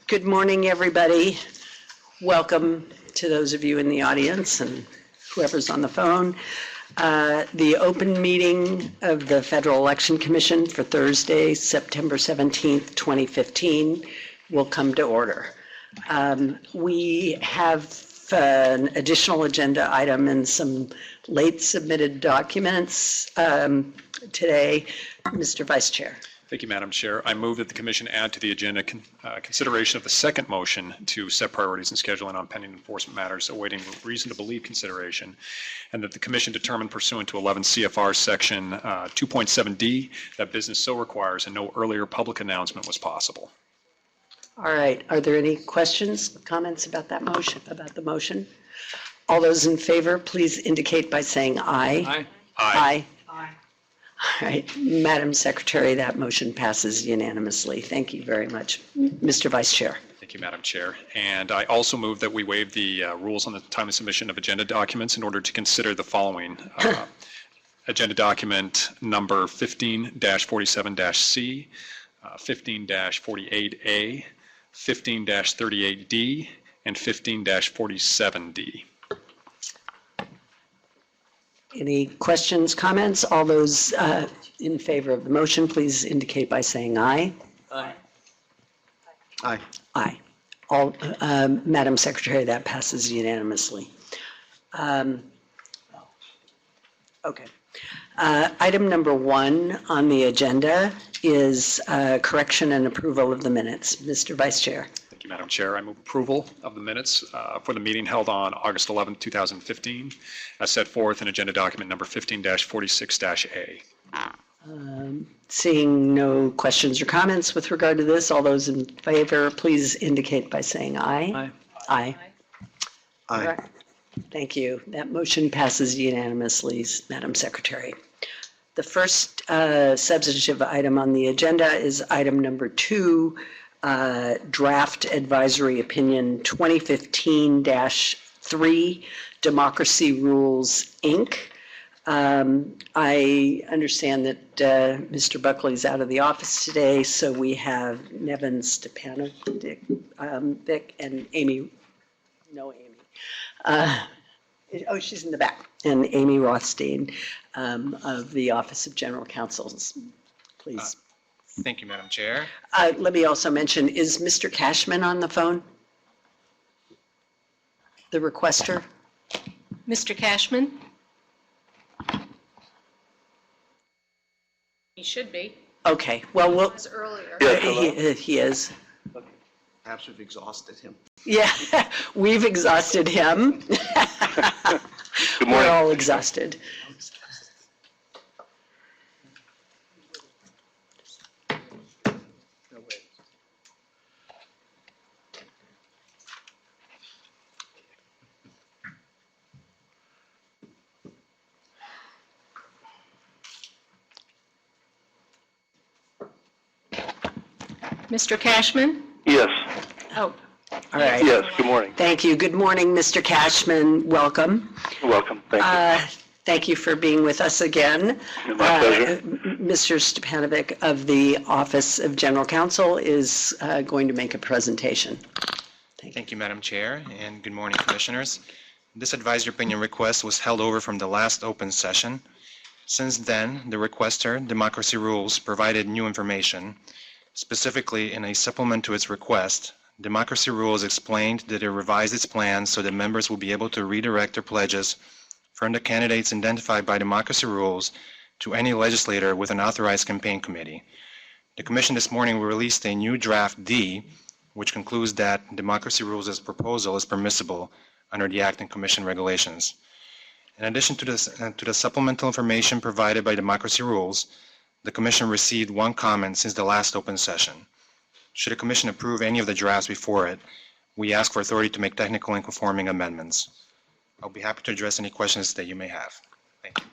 Good morning, everybody. Welcome to those of you in the audience and whoever's on the phone. The open meeting of the Federal Election Commission for Thursday, September 17th, 2015 will come to order. We have an additional agenda item and some late submitted documents today. Mr. Vice Chair. Thank you, Madam Chair. I move that the Commission add to the agenda consideration of the second motion to set priorities and scheduling on pending enforcement matters awaiting reason to believe consideration, and that the Commission determine pursuant to 11 CFR Section 2.7D that business so requires and no earlier public announcement was possible. All right. Are there any questions, comments about that motion, about the motion? All those in favor, please indicate by saying aye. Aye. Aye. All right, Madam Secretary, that motion passes unanimously. Thank you very much. Mr. Vice Chair. Thank you, Madam Chair. And I also move that we waive the rules on the timely submission of agenda documents in order to consider the following. Agenda document number 15-47-C, 15-48A, 15-38D, and 15-47D. Any questions, comments? All those in favor of the motion, please indicate by saying aye. Aye. Aye. Aye. All, Madam Secretary, that passes unanimously. Okay. Item number 1 on the agenda is correction and approval of the minutes. Mr. Vice Chair. Thank you, Madam Chair. I move approval of the minutes for the meeting held on August 11, 2015, as set forth in agenda document number 15-46-A. Seeing no questions or comments with regard to this, all those in favor, please indicate by saying aye. Aye. Aye. Aye. Right. Thank you. That motion passes unanimously, Madam Secretary. The first substantive item on the agenda is item number 2, Draft Advisory Opinion 2015-3, Democracy Rules, Inc. I understand that Mr. Buckley is out of the office today, so we have Nevin Stepanovic and Amy, no Amy. Oh, she's in the back. And Amy Rothstein of the Office of General Counsel. Please. Thank you, Madam Chair. Let me also mention, is Mr. Cashman on the phone? The requester? Mr. Cashman? He should be. Okay, well, we'll. It was earlier. He is. Perhaps we've exhausted him. Yeah, we've exhausted him. Good morning. We're all exhausted. Mr. Cashman? Yes. Oh, all right. Yes. Good morning. Thank you. Good morning, Mr. Cashman. Welcome. Welcome. Thank you. Thank you for being with us again. My pleasure. Mr. Stepanovic of the Office of General Counsel is going to make a presentation. Thank you, Madam Chair, and good morning, Commissioners. This advisory opinion request was held over from the last open session. Since then, the requester, Democracy Rules, provided new information. Specifically, in a supplement to its request, Democracy Rules explained that it revised its plans so that members will be able to redirect their pledges from the candidates identified by Democracy Rules to any legislator with an authorized campaign committee. The Commission this morning released a new draft D, which concludes that Democracy Rules' proposal is permissible under the Act and Commission regulations. In addition to the supplemental information provided by Democracy Rules, the Commission received one comment since the last open session. Should the Commission approve any of the drafts before it, we ask for authority to make technical and conforming amendments. I'll be happy to address any questions that you may have. Thank you.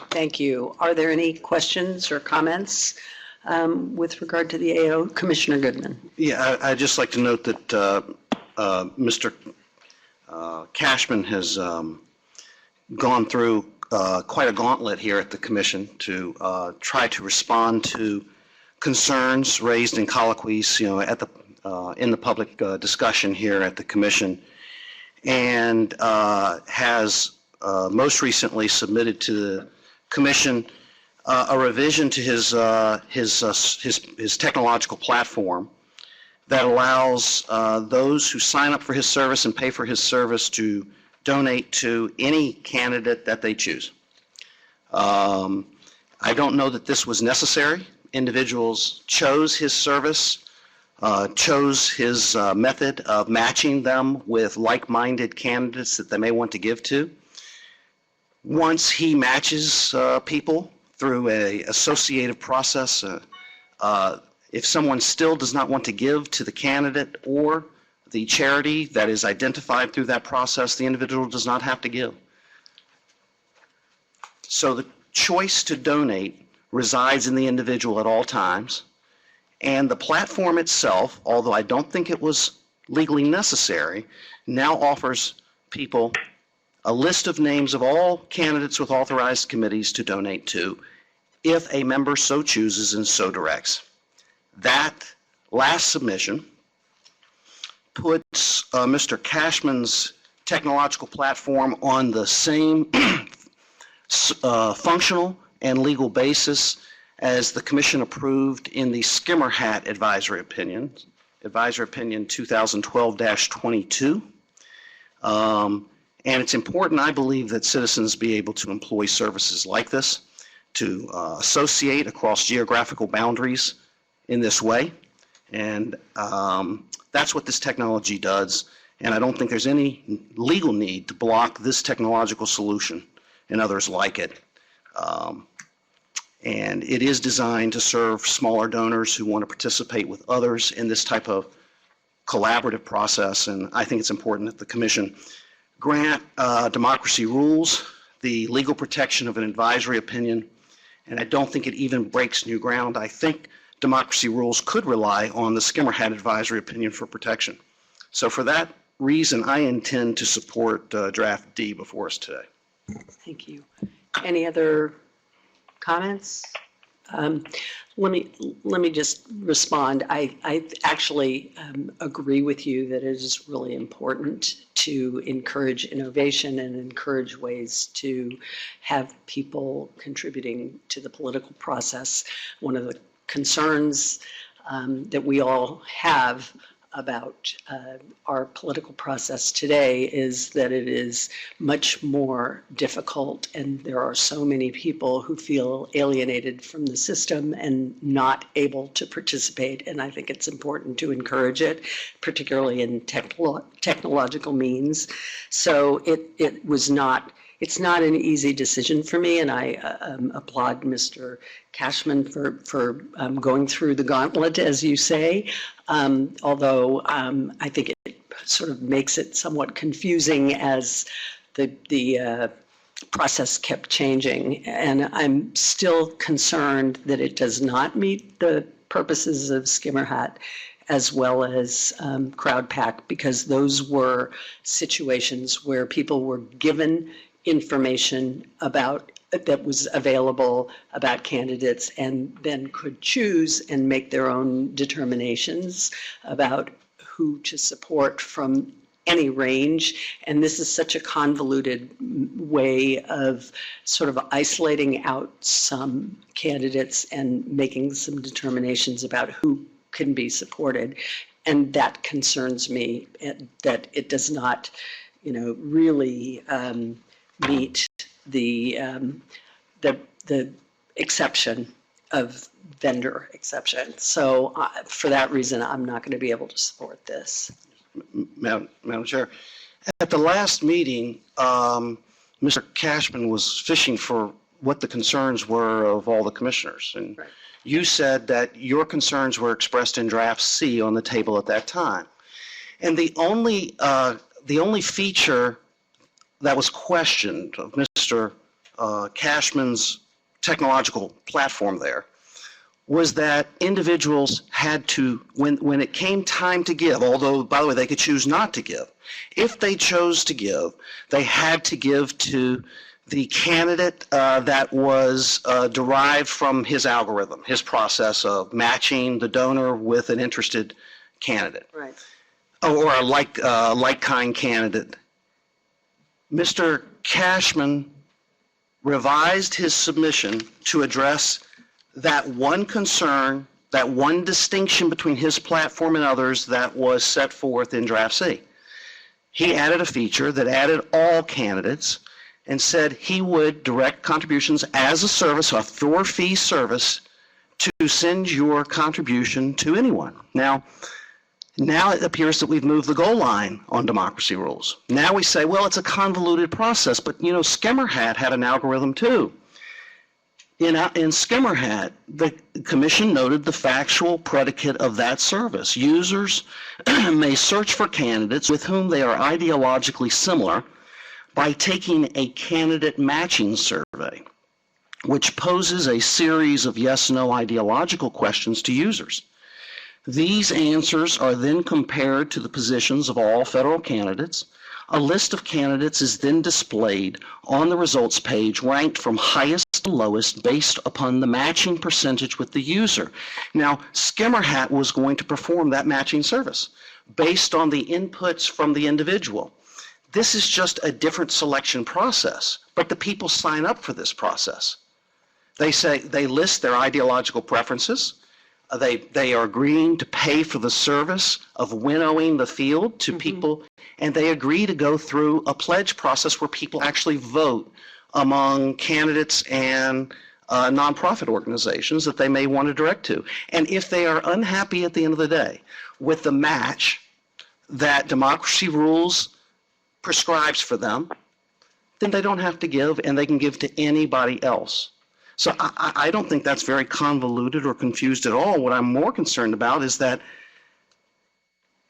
Thank you. Are there any questions or comments with regard to the AO? Commissioner Goodman. Yeah, I'd just like to note that Mr. Cashman has gone through quite a gauntlet here at the Commission to try to respond to concerns raised in colloquies, at the in the public discussion here at the commission, and has most recently submitted to the commission a revision to his technological platform that allows those who sign up for his service and pay for his service to donate to any candidate that they choose. I don't know that this was necessary. Individuals chose his service, chose his method of matching them with like-minded candidates that they may want to give to. Once he matches people through an associative process, if someone still does not want to give to the candidate or the charity that is identified through that process, the individual does not have to give. So the choice to donate resides in the individual at all times, and the platform itself, although I don't think it was legally necessary, now offers people a list of names of all candidates with authorized committees to donate to if a member so chooses and so directs. That last submission puts Mr. Cashman's technological platform on the same functional and legal basis as the commission approved in the Skimmer Hat Advisory Opinion 2012-22. And it's important, I believe, that citizens be able to employ services like this, to associate across geographical boundaries in this way. And that's what this technology does. And I don't think there's any legal need to block this technological solution and others like it. And it is designed to serve smaller donors who want to participate with others in this type of collaborative process. And I think it's important that the commission grant democracy rules the legal protection of an advisory opinion. And I don't think it even breaks new ground. I think democracy rules could rely on the Skimmer Hat Advisory Opinion for protection. So for that reason, I intend to support draft D before us today. Thank you. Any other comments? Let me just respond. I actually agree with you that it is really important to encourage innovation and encourage ways to have people contributing to the political process. One of the concerns that we all have about our political process today is that it is much more difficult, and there are so many people who feel alienated from the system and not able to participate, and I think it's important to encourage it, particularly in technological means. So it's not an easy decision for me, and I applaud Mr. Cashman for going through the gauntlet, as you say, although I think it sort of makes it somewhat confusing as the process kept changing. And I'm still concerned that it does not meet the purposes of Skimmer Hat as well as CrowdPAC, because those were situations where people were given information that was available about candidates and then could choose and make their own determinations about who to support from any range. And this is such a convoluted way of sort of isolating out some candidates and making some determinations about who can be supported. And that concerns me, that it does not, really meet the exception of vendor exception. So for that reason, I'm not going to be able to support this. Madam Chair, at the last meeting, Mr. Cashman was fishing for what the concerns were of all the commissioners. And Right. You said that your concerns were expressed in draft C on the table at that time. And the only feature that was questioned of Mr. Cashman's technological platform there was that individuals had to, when it came time to give, although, by the way, they could choose not to give, if they chose to give, they had to give to the candidate that was derived from his algorithm, his process of matching the donor with an interested candidate. Right. Or a like-kind candidate. Mr. Cashman revised his submission to address that one concern, that one distinction between his platform and others that was set forth in Draft C. He added a feature that added all candidates and said he would direct contributions as a service, a for-fee service, to send your contribution to anyone. Now it appears that we've moved the goal line on democracy rules. Now we say, well, it's a convoluted process, but Skimmerhat had an algorithm too. In Skimmerhat, the commission noted the factual predicate of that service. Users may search for candidates with whom they are ideologically similar by taking a candidate matching survey, which poses a series of yes/no ideological questions to users. These answers are then compared to the positions of all federal candidates. A list of candidates is then displayed on the results page, ranked from highest to lowest based upon the matching percentage with the user. Now, Skimmerhat was going to perform that matching service based on the inputs from the individual. This is just a different selection process, but the people sign up for this process. They list their ideological preferences. They are agreeing to pay for the service of winnowing the field to people, and they agree to go through a pledge process where people actually vote among candidates and nonprofit organizations that they may want to direct to. And if they are unhappy at the end of the day with the match that democracy rules prescribes for them, then they don't have to give, and they can give to anybody else. So I don't think that's very convoluted or confused at all. What I'm more concerned about is that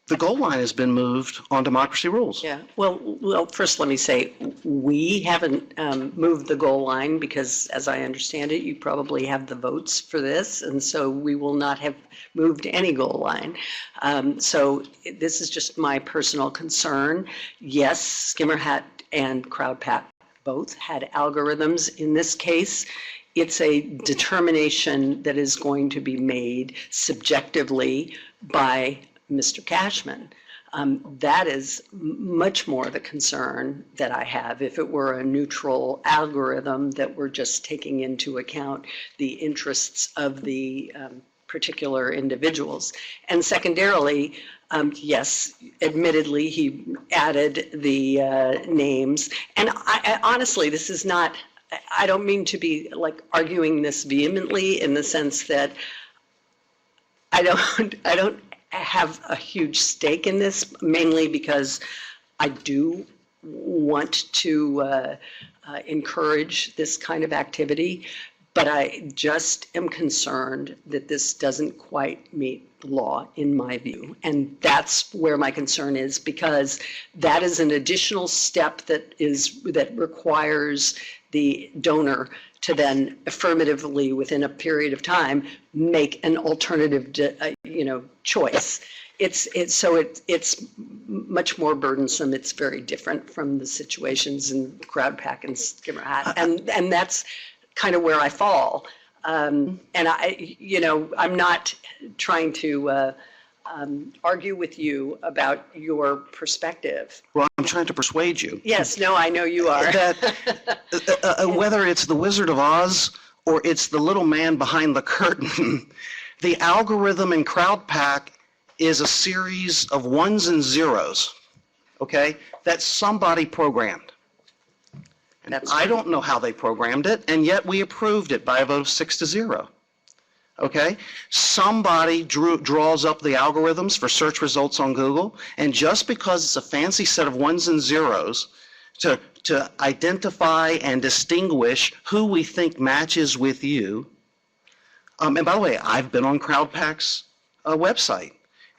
the goal line has been moved on democracy rules. Yeah. Well, first let me say, we haven't moved the goal line because, as I understand it, you probably have the votes for this, and so we will not have moved any goal line. So this is just my personal concern. Yes, Skimmerhat and CrowdPack both had algorithms. In this case, it's a determination that is going to be made subjectively by Mr. Cashman. That is much more the concern that I have. If it were a neutral algorithm that were just taking into account the interests of the particular individuals. And secondarily, yes, admittedly, he added the names. And I honestly, this is not, I don't mean to be like arguing this vehemently in the sense that I don't have a huge stake in this, mainly because I do want to encourage this kind of activity, but I just am concerned that this doesn't quite meet the law in my view. And that's where my concern is, because that is an additional step that requires the donor to then affirmatively, within a period of time, make an alternative, choice. It's much more burdensome. It's very different from the situations in CrowdPack and Skimmerhat, and that's kind of where I fall. And I'm not trying to argue with you about your perspective. Well, I'm trying to persuade you. Yes, no, I know you are. That whether it's the Wizard of Oz or it's the little man behind the curtain, the algorithm in CrowdPack is a series of ones and zeros, okay, that somebody programmed. And I don't know how they programmed it, and yet we approved it by a vote of 6-0. Okay? Somebody draws up the algorithms for search results on Google, and just because it's a fancy set of ones and zeros to identify and distinguish who we think matches with you, and by the way, I've been on CrowdPack's website,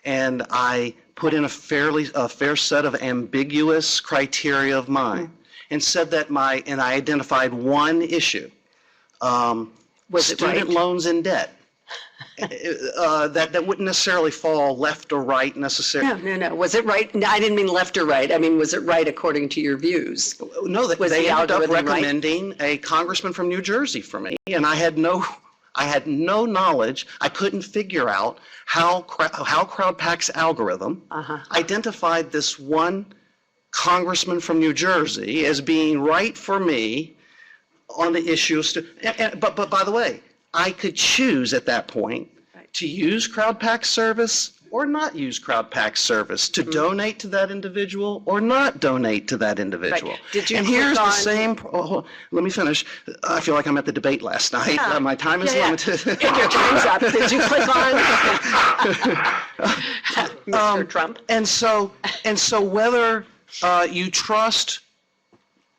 and I put in a fair set of ambiguous criteria of mine, and said that and I identified one issue, Was it right? student loans and debt. That wouldn't necessarily fall left or right necessarily. No. Was it right? No, I didn't mean left or right. I mean, was it right according to your views? No, Was they the ended up algorithm right? recommending a congressman from New Jersey for me, and I had no I had no knowledge. I couldn't figure out how CrowdPack's algorithm identified this one congressman from New Jersey as being right for me on the issues. But by the way, I could choose at that point to use CrowdPack's service or not use CrowdPack's service, to donate to that individual or not donate to that individual. Right. Did you and click here's the on- same, let me finish. I feel like I'm at the debate last night. My time is limited. And your time's up. Did you click on Mr. Trump? And so whether you trust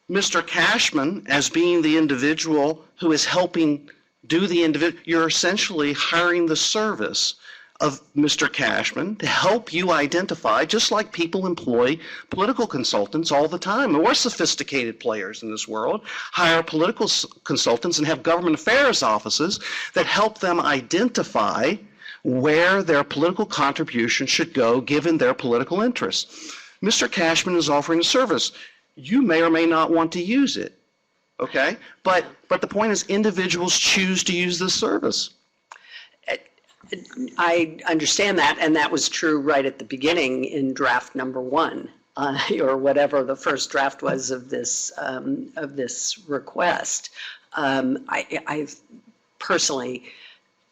Mr. Cashman as being the individual who is helping do the individual, you're essentially hiring the service of Mr. Cashman to help you identify, just like people employ political consultants all the time. We're sophisticated players in this world, hire political consultants and have government affairs offices that help them identify where their political contribution should go given their political interests. Mr. Cashman is offering a service. You may or may not want to use it, okay? But the point is individuals choose to use this service. I understand that, and that was true right at the beginning in draft number 1, or whatever the first draft was of this request. I personally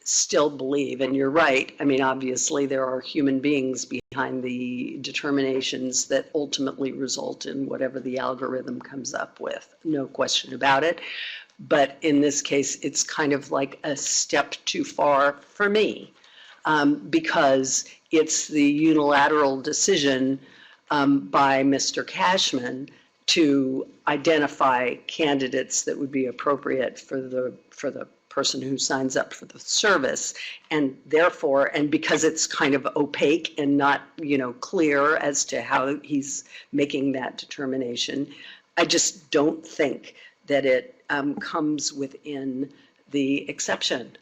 still believe, and you're right, I mean, obviously there are human beings behind the determinations that ultimately result in whatever the algorithm comes up with, no question about it. But in this case, it's kind of like a step too far for me, because it's the unilateral decision by Mr. Cashman to identify candidates that would be appropriate for the person who signs up for the service, and therefore, and because it's kind of opaque and not, clear as to how he's making that determination, I just don't think that it comes within the exception.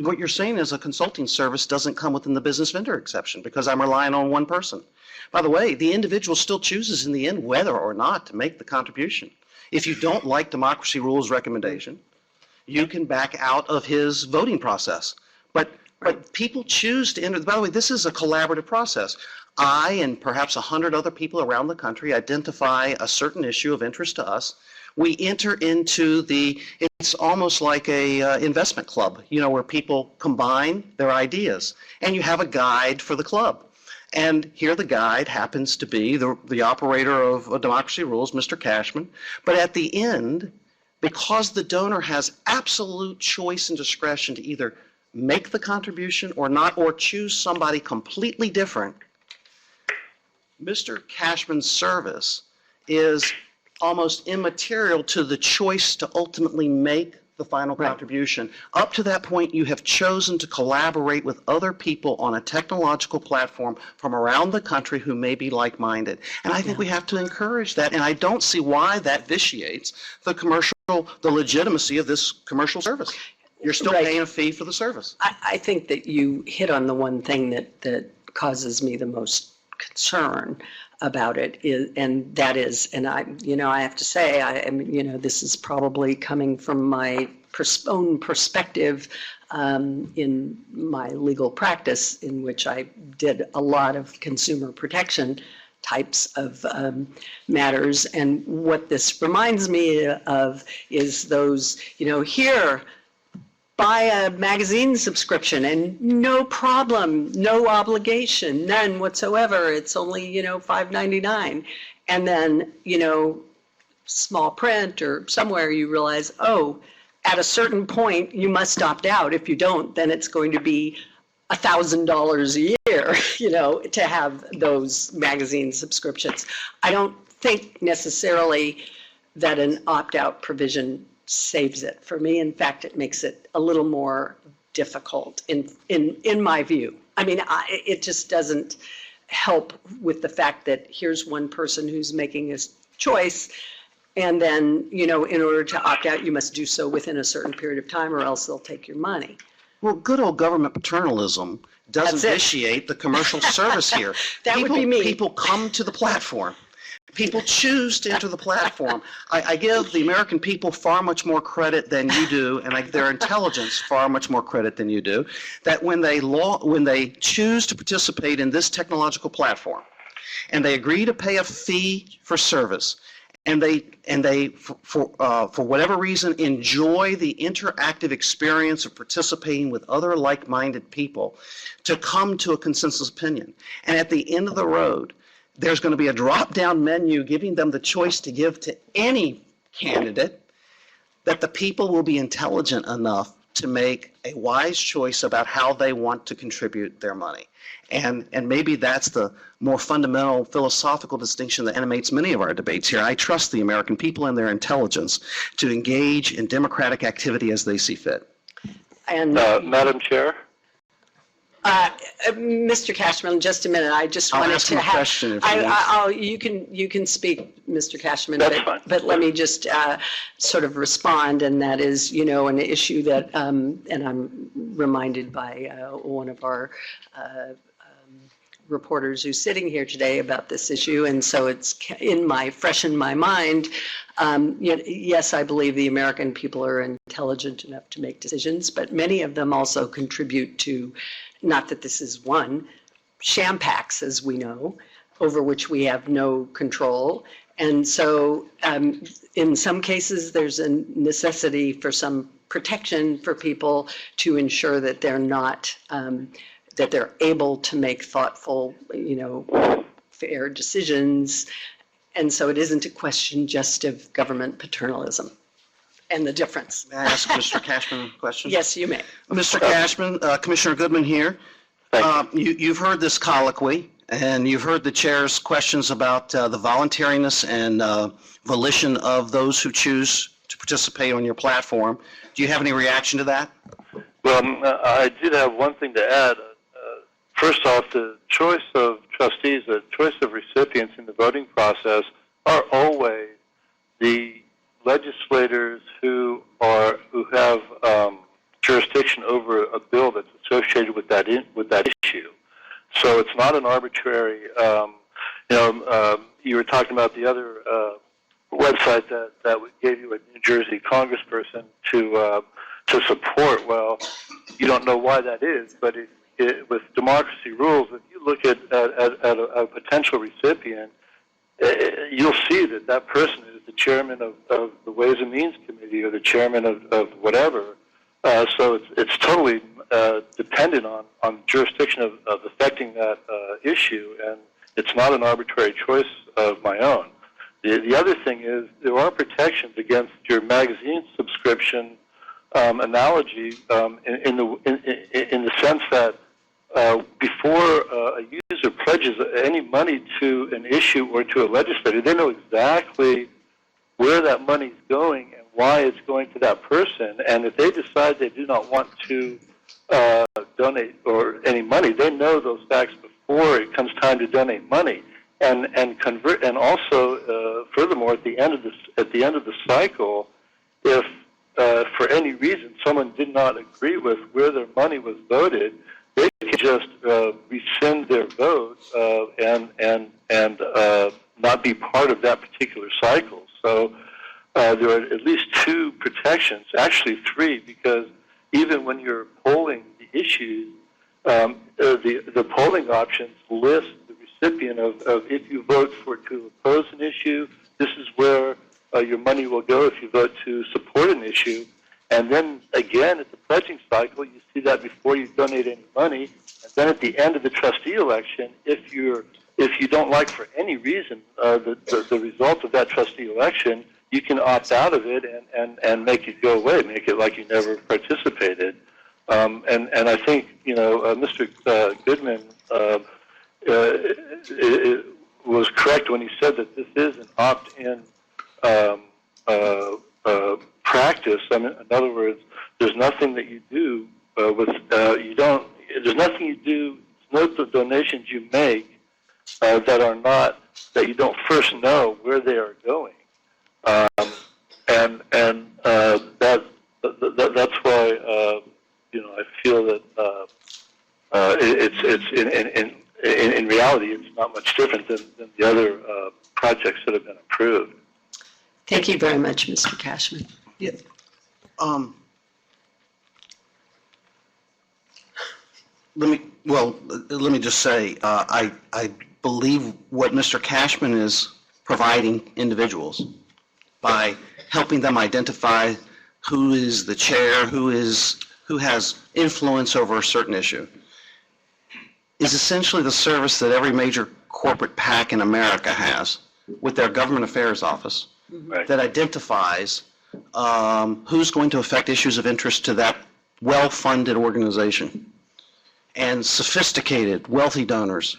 What you're saying is a consulting service doesn't come within the business vendor exception because I'm relying on one person. By the way, the individual still chooses in the end whether or not to make the contribution. If you don't like Democracy Rules' recommendation, you can back out of his voting process. But people choose to enter. By the way, this is a collaborative process. I and perhaps 100 other people around the country identify a certain issue of interest to us. We enter into it's almost like a investment club, where people combine their ideas, and you have a guide for the club. And here the guide happens to be the operator of Democracy Rules, Mr. Cashman. But at the end, because the donor has absolute choice and discretion to either make the contribution or not, or choose somebody completely different, Mr. Cashman's service is almost immaterial to the choice to ultimately make the final contribution. Up to that point, you have chosen to collaborate with other people on a technological platform from around the country who may be like-minded. And I think we have to encourage that, and I don't see why that vitiates the legitimacy of this commercial service. You're still paying a fee for the service. I think that you hit on the one thing that causes me the most concern about it and I have to say, this is probably coming from my own perspective in my legal practice, in which I did a lot of consumer protection types of matters. And what this reminds me of is those, here, buy a magazine subscription and no problem, no obligation, none whatsoever. It's only, $5.99. And then, small print or somewhere you realize, at a certain point you must opt out. If you don't, then it's going to be $1,000 a year, to have those magazine subscriptions. I don't think necessarily that an opt-out provision saves it for me. In fact, it makes it a little more difficult in my view. I mean, it just doesn't help with the fact that here's one person who's making a choice, and then, in order to opt out, you must do so within a certain period of time or else they'll take your money. Well, good old government paternalism doesn't vitiate the commercial service here. That would be me. People come to the platform People choose to enter the platform. I give the American people far much more credit than you do, and their intelligence far much more credit than you do, that when they choose to participate in this technological platform, and they agree to pay a fee for service, and they for whatever reason enjoy the interactive experience of participating with other like-minded people, to come to a consensus opinion. And at the end of the road, there's going to be a drop-down menu giving them the choice to give to any candidate, that the people will be intelligent enough to make a wise choice about how they want to contribute their money. And maybe that's the more fundamental philosophical distinction that animates many of our debates here. I trust the American people and their intelligence to engage in democratic activity as they see fit. And Madam Chair? Mr. Cashman, just a minute. I just I'll wanted ask to him a have. question if he You can speak, Mr. Cashman. That's fine. But let me just sort of respond, and that is, an issue that, and I'm reminded by one of our reporters who's sitting here today about this issue, and so it's fresh in my mind. Yes, I believe the American people are intelligent enough to make decisions, but many of them also contribute to, not that this is one, sham PACs, as we know, over which we have no control. And so in some cases, there's a necessity for some protection for people to ensure that they're not, that they're able to make thoughtful, fair decisions. And so it isn't a question just of government paternalism and the difference. May I ask Mr. Cashman a question? Yes, you may. Mr. Cashman, Commissioner Goodman here. You've heard this colloquy, and you've heard the chair's questions about the voluntariness and volition of those who choose to participate on your platform. Do you have any reaction to that? Well, I did have one thing to add. First off, the choice of trustees, the choice of recipients in the voting process are always the legislators who have jurisdiction over a bill that's associated with that issue. So it's not an arbitrary. You were talking about the other website that gave you a New Jersey congressperson to support. Well, you don't know why that is, but with democracy rules, if you look at a potential recipient, you'll see that person is the chairman of the Ways and Means Committee or the chairman of whatever. So it's totally dependent on jurisdiction of affecting that issue, and it's not an arbitrary choice of my own. The other thing is there are protections against your magazine subscription analogy in the sense that before a user pledges any money to an issue or to a legislator, they know exactly where that money is going and why it's going to that person. And if they decide they do not want to donate or any money, they know those facts before it comes time to donate money. And convert. And also, furthermore, at the end of the cycle, if for any reason someone did not agree with where their money was voted, they could just rescind their vote and not be part of that particular cycle. So there are at least two protections, actually three, because even when you're polling the issues, the polling options list the recipient of if you vote to oppose an issue, this is where your money will go if you vote to support an issue. And then again, at the pledging cycle, you see that before you donate any money. And then at the end of the trustee election, if you don't like for any reason the result of that trustee election, you can opt out of it and make it go away, make it like you never participated. And I think Mr. Goodman was correct when he said that this is an opt-in practice. I mean, in other words, there's nothing that you do there's nothing you do, no donations you make that you don't first know where they are going. That's why I feel that in reality, it's not much different than the other projects that have been approved. Thank you very much, Mr. Cashman. Yeah. Let me just say, I believe what Mr. Cashman is providing individuals by helping them identify who is the chair, who has influence over a certain issue, is essentially the service that every major corporate PAC in America has with their government affairs office Right. that identifies who's going to affect issues of interest to that well-funded organization. And sophisticated, wealthy donors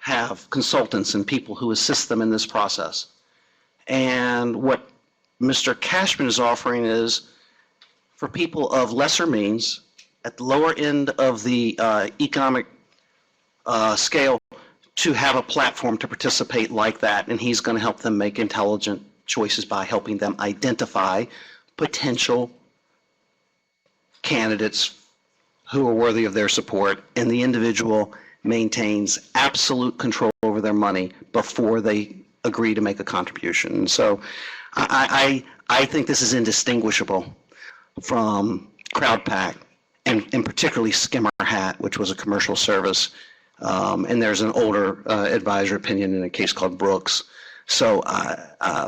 have consultants and people who assist them in this process. And what Mr. Cashman is offering is for people of lesser means, at the lower end of the economic scale, to have a platform to participate like that, and he's going to help them make intelligent choices by helping them identify potential candidates who are worthy of their support, and the individual maintains absolute control over their money before they agree to make a contribution. And so I think this is indistinguishable from CrowdPAC and particularly Skimmer Hat, which was a commercial service. And there's an older advisor opinion in a case called Brooks. So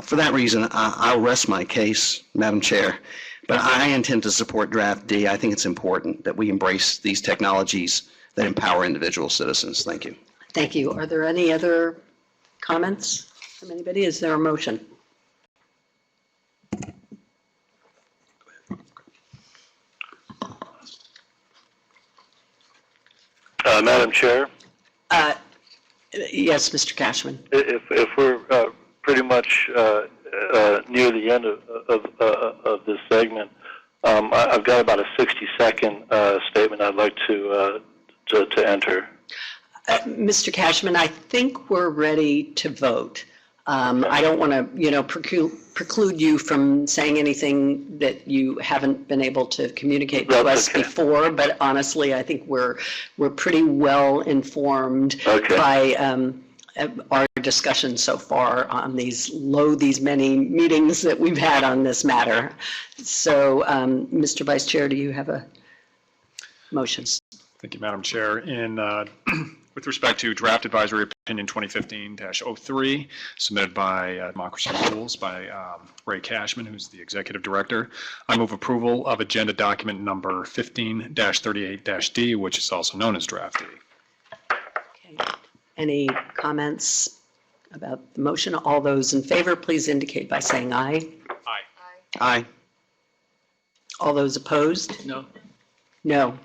for that reason, I'll rest my case, Madam Chair. But I intend to support Draft D. I think it's important that we embrace these technologies that empower individual citizens. Thank you. Thank you. Are there any other comments from anybody? Is there a motion? Madam Chair, Yes, Mr. Cashman. if we're pretty much near the end of this segment, I've got about a 60-second statement I'd like to enter. Mr. Cashman, I think we're ready to vote. I don't want to, preclude you from saying anything that you haven't been able to communicate to That's us okay. before, but honestly, I think we're pretty well informed Okay. by our discussion so far on these many meetings that we've had on this matter. So, Mr. Vice Chair, do you have a motion? Thank you, Madam Chair. With respect to Draft Advisory Opinion 2015-03, submitted by Democracy Rules by Ray Cashman, who's the Executive Director, I move approval of Agenda Document Number 15-38-D, which is also known as Draft D. Okay. Any comments about the motion? All those in favor, please indicate by saying aye. Aye. Aye. All those opposed? No. No.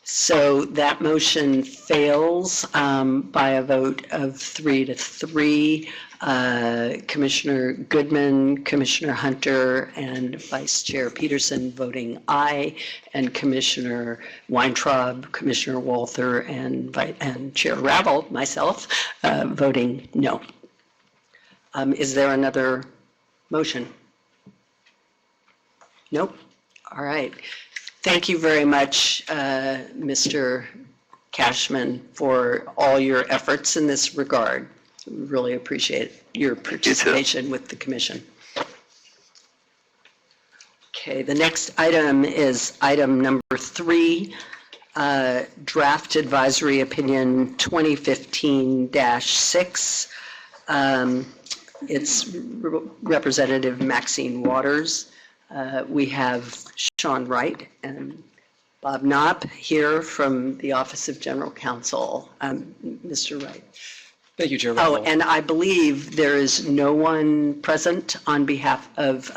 So that motion fails by a vote of 3-3. Commissioner Goodman, Commissioner Hunter, and Vice Chair Peterson voting aye, and Commissioner Weintraub, Commissioner Walther, and Chair Ravel, myself, voting no. Is there another motion? Nope. All right. Thank you very much, Mr. Cashman, for all your efforts in this regard. We really appreciate your participation with the commission. Okay, the next item is item number 3, Draft Advisory Opinion 2015-6. It's Representative Maxine Waters. We have Sean Wright and Bob Knopp here from the Office of General Counsel. Mr. Wright. Thank you, Chair. Oh, and I believe there is no one present on behalf of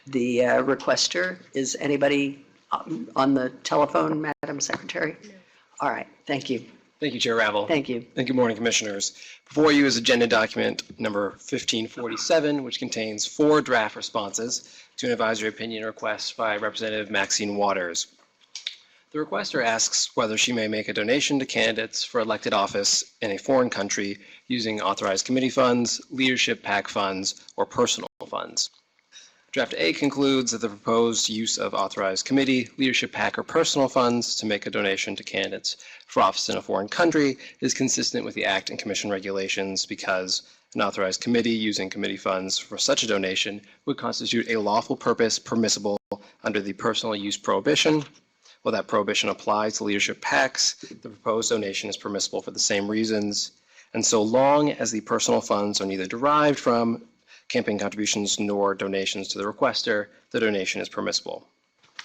the requester. Is anybody on the telephone, Madam Secretary? No. All right, thank you. Thank you, Chair Ravel. Thank you. And good morning, Commissioners. Before you is agenda document number 1547, which contains 4 draft responses to an advisory opinion request by Representative Maxine Waters. The requester asks whether she may make a donation to candidates for elected office in a foreign country using authorized committee funds, leadership PAC funds, or personal funds. Draft A concludes that the proposed use of authorized committee, leadership PAC, or personal funds to make a donation to candidates for office in a foreign country is consistent with the Act and Commission regulations because an authorized committee using committee funds for such a donation would constitute a lawful purpose permissible under the personal use prohibition. While that prohibition applies to leadership PACs, the proposed donation is permissible for the same reasons. And so long as the personal funds are neither derived from campaign contributions nor donations to the requester, the donation is permissible.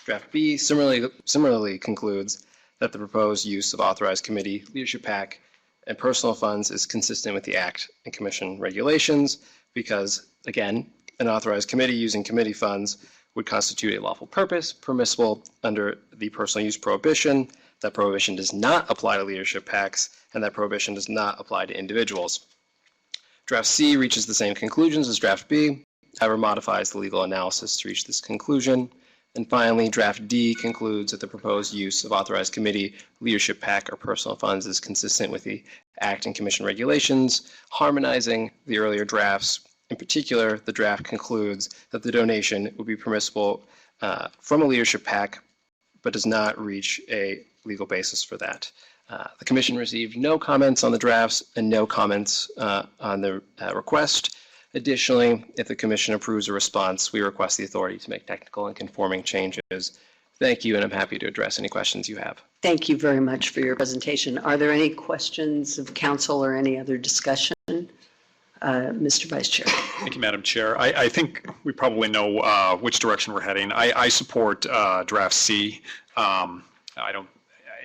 Draft B similarly concludes that the proposed use of authorized committee, leadership PAC, and personal funds is consistent with the Act and Commission regulations because, again, an authorized committee using committee funds would constitute a lawful purpose permissible under the personal use prohibition. That prohibition does not apply to leadership PACs, and that prohibition does not apply to individuals. Draft C reaches the same conclusions as Draft B, however modifies the legal analysis to reach this conclusion. And finally, Draft D concludes that the proposed use of authorized committee, leadership PAC, or personal funds is consistent with the Act and Commission regulations, harmonizing the earlier drafts. In particular, the draft concludes that the donation would be permissible from a leadership PAC, but does not reach a legal basis for that. The Commission received no comments on the drafts and no comments on the request. Additionally, if the Commission approves a response, we request the authority to make technical and conforming changes. Thank you, and I'm happy to address any questions you have. Thank you very much for your presentation. Are there any questions of council or any other discussion? Mr. Vice Chair. Thank you, Madam Chair. I think we probably know which direction we're heading. I support draft C.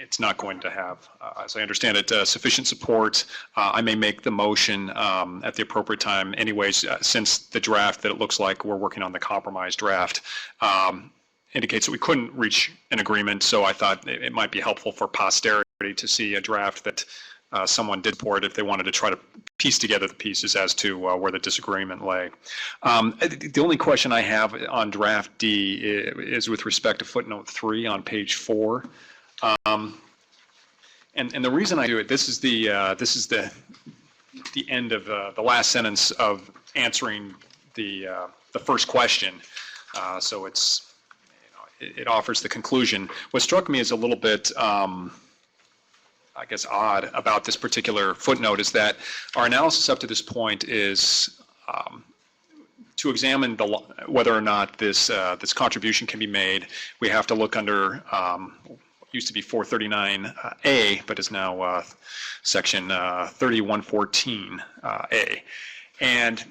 It's not going to have, as I understand it, sufficient support. I may make the motion at the appropriate time anyways, since the draft that it looks like we're working on the compromise draft indicates that we couldn't reach an agreement. So I thought it might be helpful for posterity to see a draft that someone did support if they wanted to try to piece together the pieces as to where the disagreement lay. The only question I have on draft D is with respect to footnote 3 on page 4. And the reason I do it, this is the end of the last sentence of answering the first question. So it's, it offers the conclusion. What struck me as a little bit, I guess, odd about this particular footnote is that our analysis up to this point is to examine whether or not this contribution can be made. We have to look under used to be 439A, but is now section 3114A. And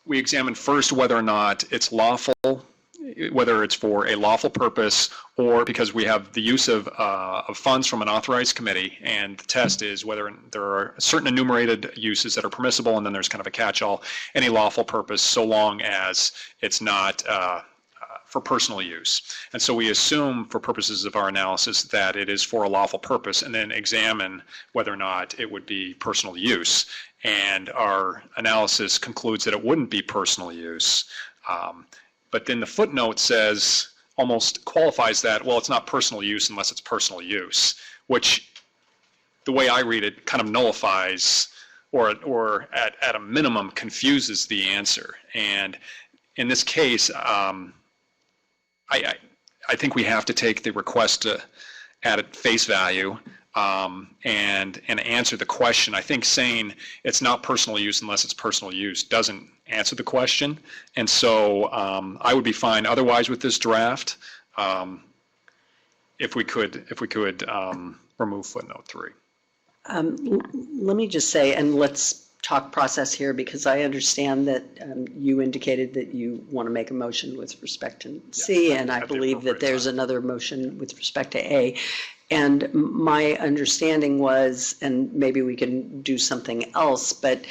we examine first whether or not it's lawful, whether it's for a lawful purpose or because we have the use of funds from an authorized committee, and the test is whether there are certain enumerated uses that are permissible, and then there's kind of a catch-all, any lawful purpose so long as it's not for personal use. And so we assume for purposes of our analysis that it is for a lawful purpose and then examine whether or not it would be personal use. And our analysis concludes that it wouldn't be personal use. But then the footnote says, almost qualifies that, well, it's not personal use unless it's personal use, which the way I read it kind of nullifies or at a minimum confuses the answer. And in this case, I think we have to take the request at face value and answer the question. I think saying it's not personal use unless it's personal use doesn't answer the question. And so I would be fine otherwise with this draft if we could remove footnote 3. Let me just say, and let's talk process here, because I understand that you indicated that you want to make a motion with respect to C, and I believe that there's another motion with respect to A. And my understanding was, and maybe we can do something else, but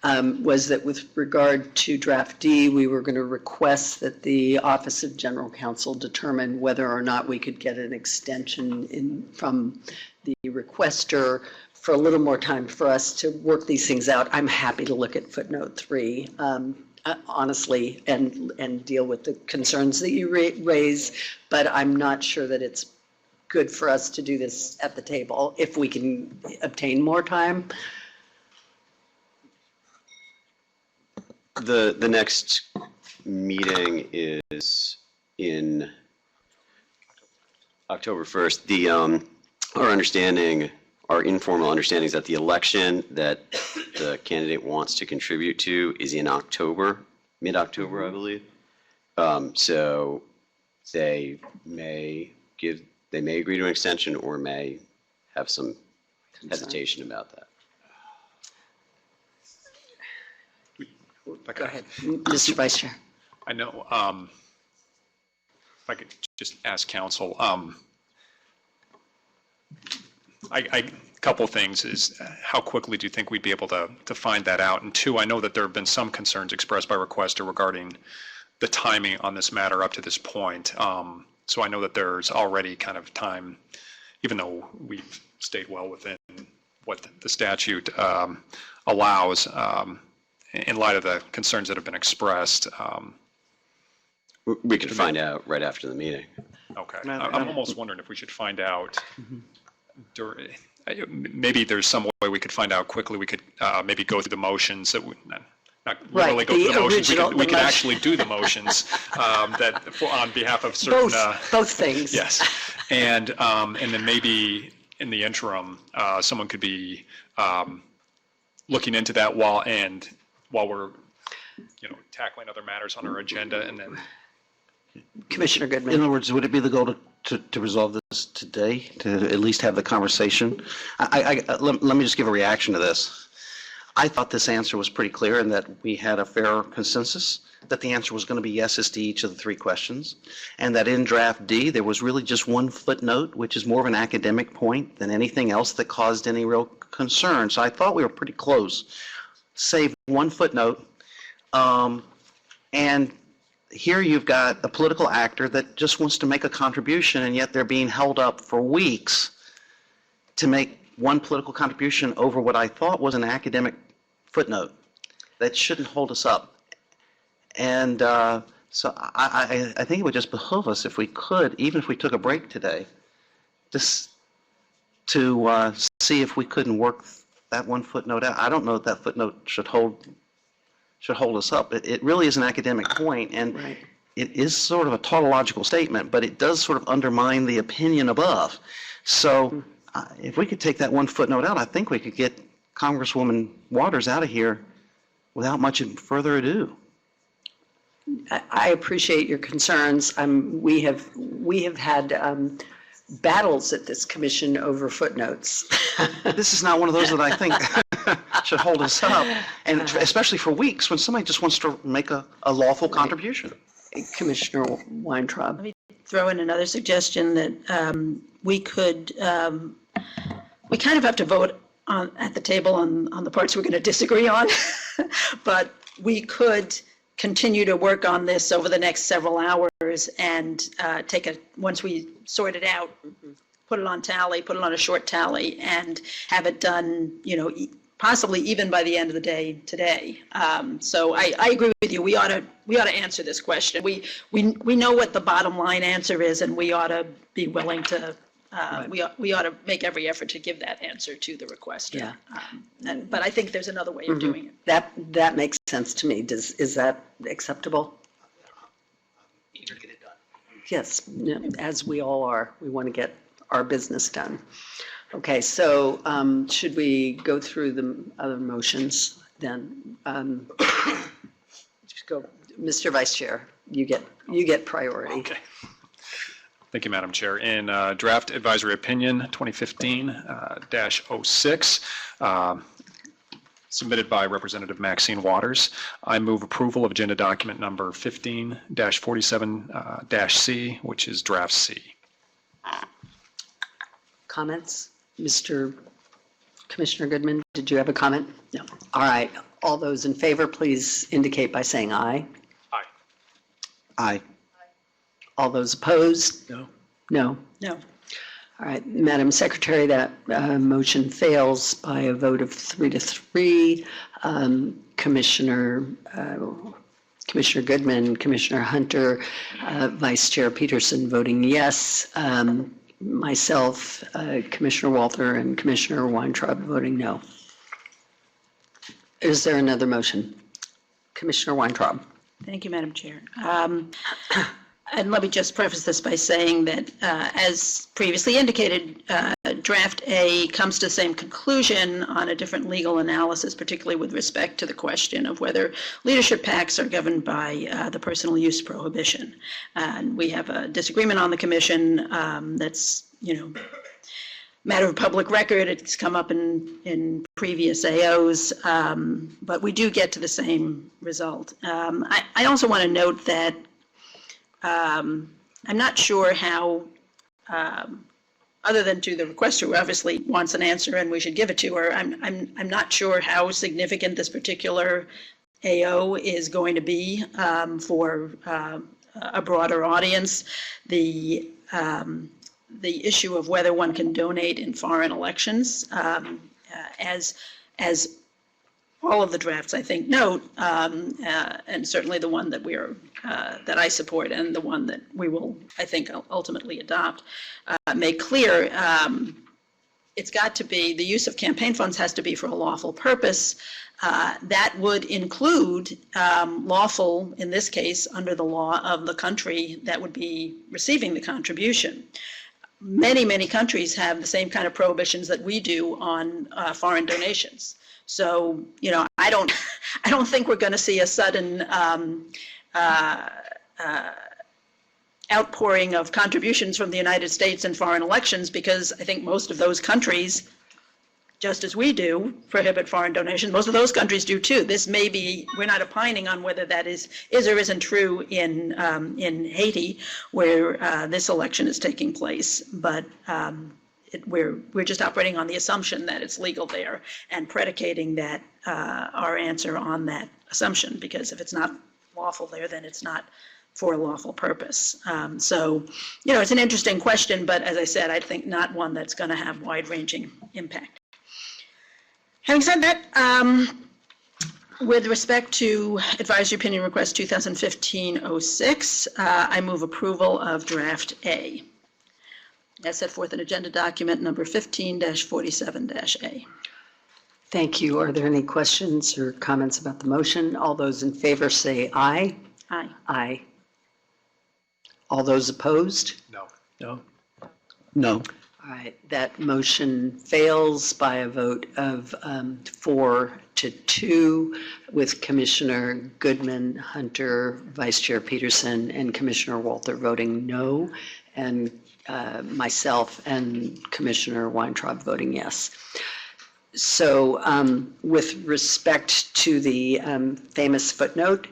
was that with regard to draft D, we were going to request that the Office of General Counsel determine whether or not we could get an extension from the requester for a little more time for us to work these things out. I'm happy to look at footnote 3, honestly, and deal with the concerns that you raise, but I'm not sure that it's good for us to do this at the table if we can obtain more time. The next meeting is in October 1st. Our understanding, our informal understanding is that the election that the candidate wants to contribute to is in October, mid-October, I believe. So they may agree to an extension or may have some hesitation about that. Go ahead, Mr. Vice Chair. I know, if I could just ask counsel, a couple things is how quickly do you think we'd be able to find that out? And two, I know that there have been some concerns expressed by requester regarding the timing on this matter up to this point. So I know that there's already kind of time, even though we've stayed well within what the statute allows, in light of the concerns that have been expressed. We could find out right after the meeting. Okay. I'm almost wondering if we should find out maybe there's some way we could find out quickly. We could maybe go through the motions that we, not Right, really go through the motions. original- We could the motion. actually do the motions on behalf of certain. Both things. Yes. And then maybe in the interim, someone could be looking into that while we're, tackling other matters on our agenda, and then. Commissioner In Goodman. other words, would it be the goal to resolve this today, to at least have the conversation? Let me just give a reaction to this. I thought this answer was pretty clear and that we had a fair consensus, that the answer was going to be yes as to each of the three questions, and that in draft D, there was really just one footnote, which is more of an academic point than anything else that caused any real concern. So I thought we were pretty close, save one footnote. And here you've got a political actor that just wants to make a contribution, and yet they're being held up for weeks to make one political contribution over what I thought was an academic footnote that shouldn't hold us up. And so I think it would just behoove us if we could, even if we took a break today, just to see if we couldn't work that one footnote out. I don't know if that footnote should hold us up. It really is an academic point, and Right. it is sort of a tautological statement, but it does sort of undermine the opinion above. So if we could take that one footnote out, I think we could get Congresswoman Waters out of here without much further ado. I appreciate your concerns. We have had battles at this commission over footnotes. This is not one of those that I think should hold us up, and especially for weeks when somebody just wants to make a lawful contribution. Commissioner Weintraub. Throw in another suggestion that we could, we kind of have to vote at the table on the parts we're going to disagree on, but we could continue to work on this over the next several hours and once we sort it out, put it on tally, put it on a short tally, and have it done, possibly even by the end of the day today. So I agree with you. We ought to answer this question. We know what the bottom line answer is, and we ought to be willing to. We ought to make every effort to give that answer to the requester. Yeah. But I think there's another way of doing it. That makes sense to me. Is that acceptable? Eager to get it done. Yes, yeah, as we all are. We want to get our business done. Okay, so should we go through the other motions then? Just go, Mr. Vice Chair, you get priority. Okay. Thank you, Madam Chair. In draft advisory opinion 2015-06, submitted by Representative Maxine Waters, I move approval of agenda document number 15-47-C, which is draft C. Comments? Commissioner Goodman, did you have a comment? No. All right, all those in favor, please indicate by saying aye. Aye. Aye. All those opposed? No. No. No. All right, Madam Secretary, that motion fails by a vote of 3-3. Commissioner Goodman, Commissioner Hunter, Vice Chair Peterson voting yes. Myself, Commissioner Walther, and Commissioner Weintraub voting no. Is there another motion? Commissioner Weintraub. Thank you, Madam Chair. And let me just preface this by saying that, as previously indicated, Draft A comes to the same conclusion on a different legal analysis, particularly with respect to the question of whether leadership PACs are governed by the personal use prohibition. And we have a disagreement on the commission that's, matter of public record. It's come up in previous AOs, but we do get to the same result. I also want to note that I'm not sure how, other than to the requester who obviously wants an answer and we should give it to her, I'm not sure how significant this particular AO is going to be for a broader audience. The issue of whether one can donate in foreign elections, as all of the drafts, I think, note, and certainly the one that that I support and the one that we will, I think, ultimately adopt, make clear it's got to be, the use of campaign funds has to be for a lawful purpose. That would include lawful, in this case, under the law of the country that would be receiving the contribution. Many, many countries have the same kind of prohibitions that we do on foreign donations. So, I don't think we're going to see a sudden outpouring of contributions from the United States in foreign elections, because I think most of those countries, just as we do, prohibit foreign donations. Most of those countries do too. This may be, we're not opining on whether that is or isn't true in Haiti, where this election is taking place, but we're just operating on the assumption that it's legal there and predicating that our answer on that assumption, because if it's not lawful there, then it's not for a lawful purpose. So, it's an interesting question, but as I said, I think not one that's going to have wide-ranging impact. Having said that, with respect to Advisory Opinion Request 2015-06, I move approval of Draft A, as set forth in Agenda Document number 15-47-A. Thank you. Are there any questions or comments about the motion? All those in favor say aye. Aye. Aye. All those opposed? No. No. No. All right, that motion fails by a vote of 4-2, with Commissioner Goodman, Hunter, Vice Chair Peterson, and Commissioner Walther voting no, and myself and Commissioner Weintraub voting yes. So with respect to the famous footnote,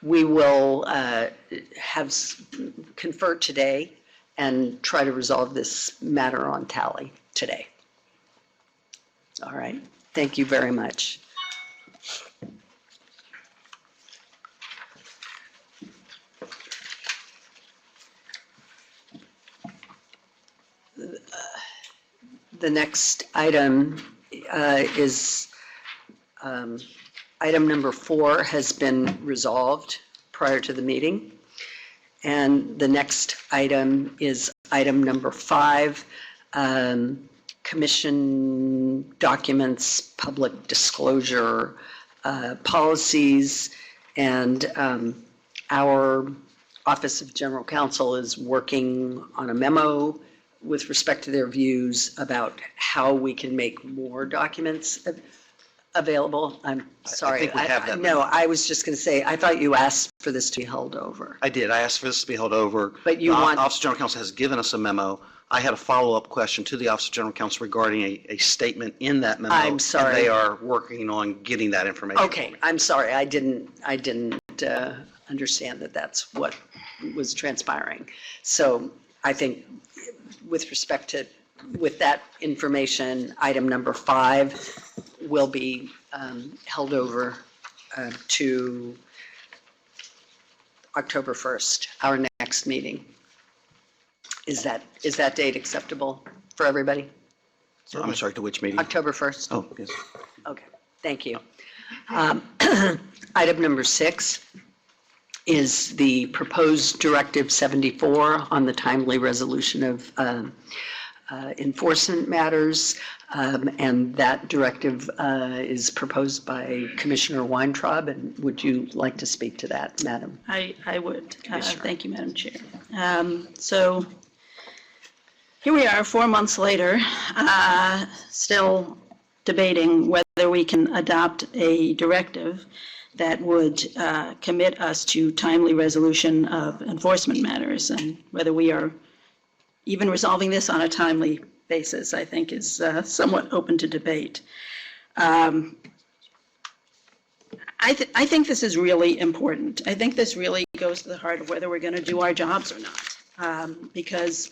we will confer today and try to resolve this matter on tally today. All right, thank you very much. The next item is item number 4 has been resolved prior to the meeting. And the next item is item number 5, commission documents, public disclosure policies, and our Office of General Counsel is working on a memo with respect to their views about how we can make more documents available. I'm sorry. think we have that. No, I was just going to say, I thought you asked for this to be held over. I did. I asked for this to be held over. But you The want- Office of General Counsel has given us a memo. I had a follow-up question to the Office of General Counsel regarding a statement in that memo. I'm sorry. And they are working on getting that information. Okay, I'm sorry. I didn't understand that that's what was transpiring. So I think with respect to, with that information, item number 5 will be held over to October 1st, our next meeting. Is that date acceptable for everybody? I'm sorry, to which meeting? October 1st? Oh, yes. Okay, thank you. Item number 6 is the proposed Directive 74 on the timely resolution of enforcement matters, and that directive is proposed by Commissioner Weintraub. And would you like to speak to that, Madam? I would. Thank you, Madam Chair. So here we are 4 months later, still debating whether we can adopt a directive that would commit us to timely resolution of enforcement matters, and whether we are even resolving this on a timely basis, I think, is somewhat open to debate. I think this is really important. I think this really goes to the heart of whether we're going to do our jobs or not, because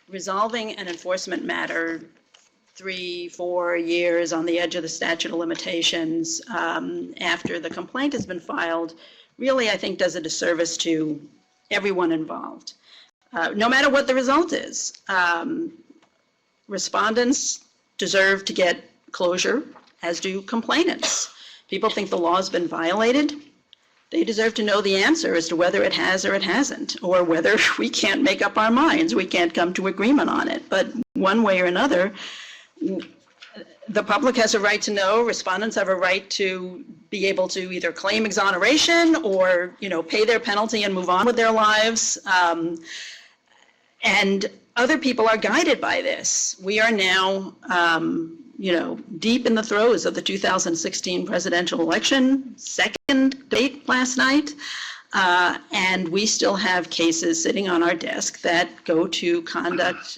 resolving an enforcement matter 3-4 years on the edge of the statute of limitations after the complaint has been filed really, I think, does a disservice to everyone involved. No matter what the result is, respondents deserve to get closure, as do complainants. People think the law's been violated. They deserve to know the answer as to whether it has or it hasn't, or whether we can't make up our minds, we can't come to agreement on it. But one way or another, the public has a right to know, respondents have a right to be able to either claim exoneration or, pay their penalty and move on with their lives. And other people are guided by this. We are now, deep in the throes of the 2016 presidential election, second debate last night, and we still have cases sitting on our desk that go to conduct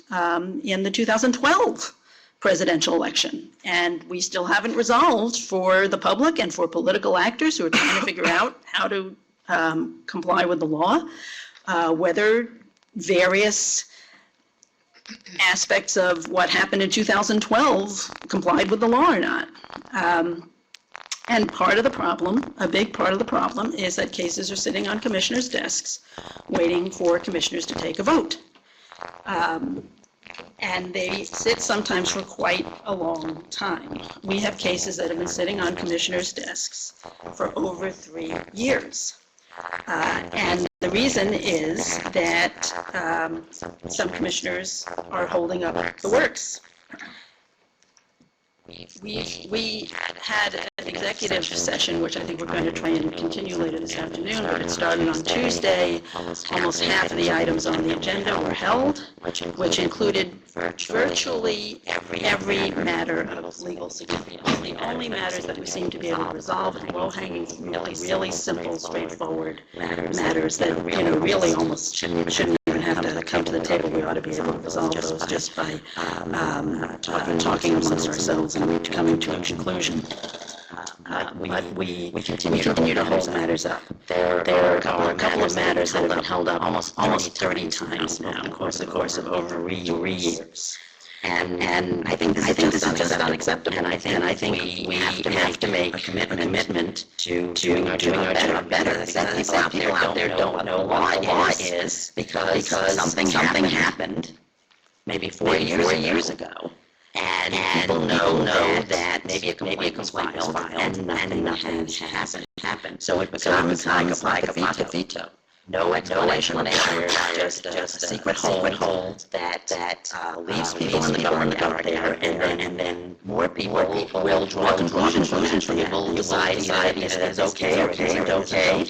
in the 2012 presidential election. And we still haven't resolved for the public and for political actors who are trying to figure out how to comply with the law, whether various aspects of what happened in 2012 complied with the law or not. And part of the problem, a big part of the problem, is that cases are sitting on commissioners' desks waiting for commissioners to take a vote. And they sit sometimes for quite a long time. We have cases that have been sitting on commissioners' desks for over 3 years. And the reason is that some commissioners are holding up the works. We had an executive session, which I think we're going to try and continue later this afternoon, but it started on Tuesday. Almost half of the items on the agenda were held, which included virtually every matter of legal significance. The only matters that we seem to be able to resolve are low-hanging, really simple, straightforward matters that, really almost shouldn't even have to come to the table. We ought to be able to resolve those just by talking amongst ourselves and coming to a conclusion. But we continue to hold matters up. There are a couple of matters that have been held up almost 30 times now in the course of over 3 years. And I think this is just unacceptable. And I think we have to make a commitment to doing our job better. That people out there don't know what the law is because something happened maybe 4 years ago. And people know that maybe a complaint was filed and nothing has happened. So it becomes like a pocket veto. No explanation, just a secret hold that leaves people in the government out there, and then more people will draw conclusions from that. People decide if it's okay or isn't okay.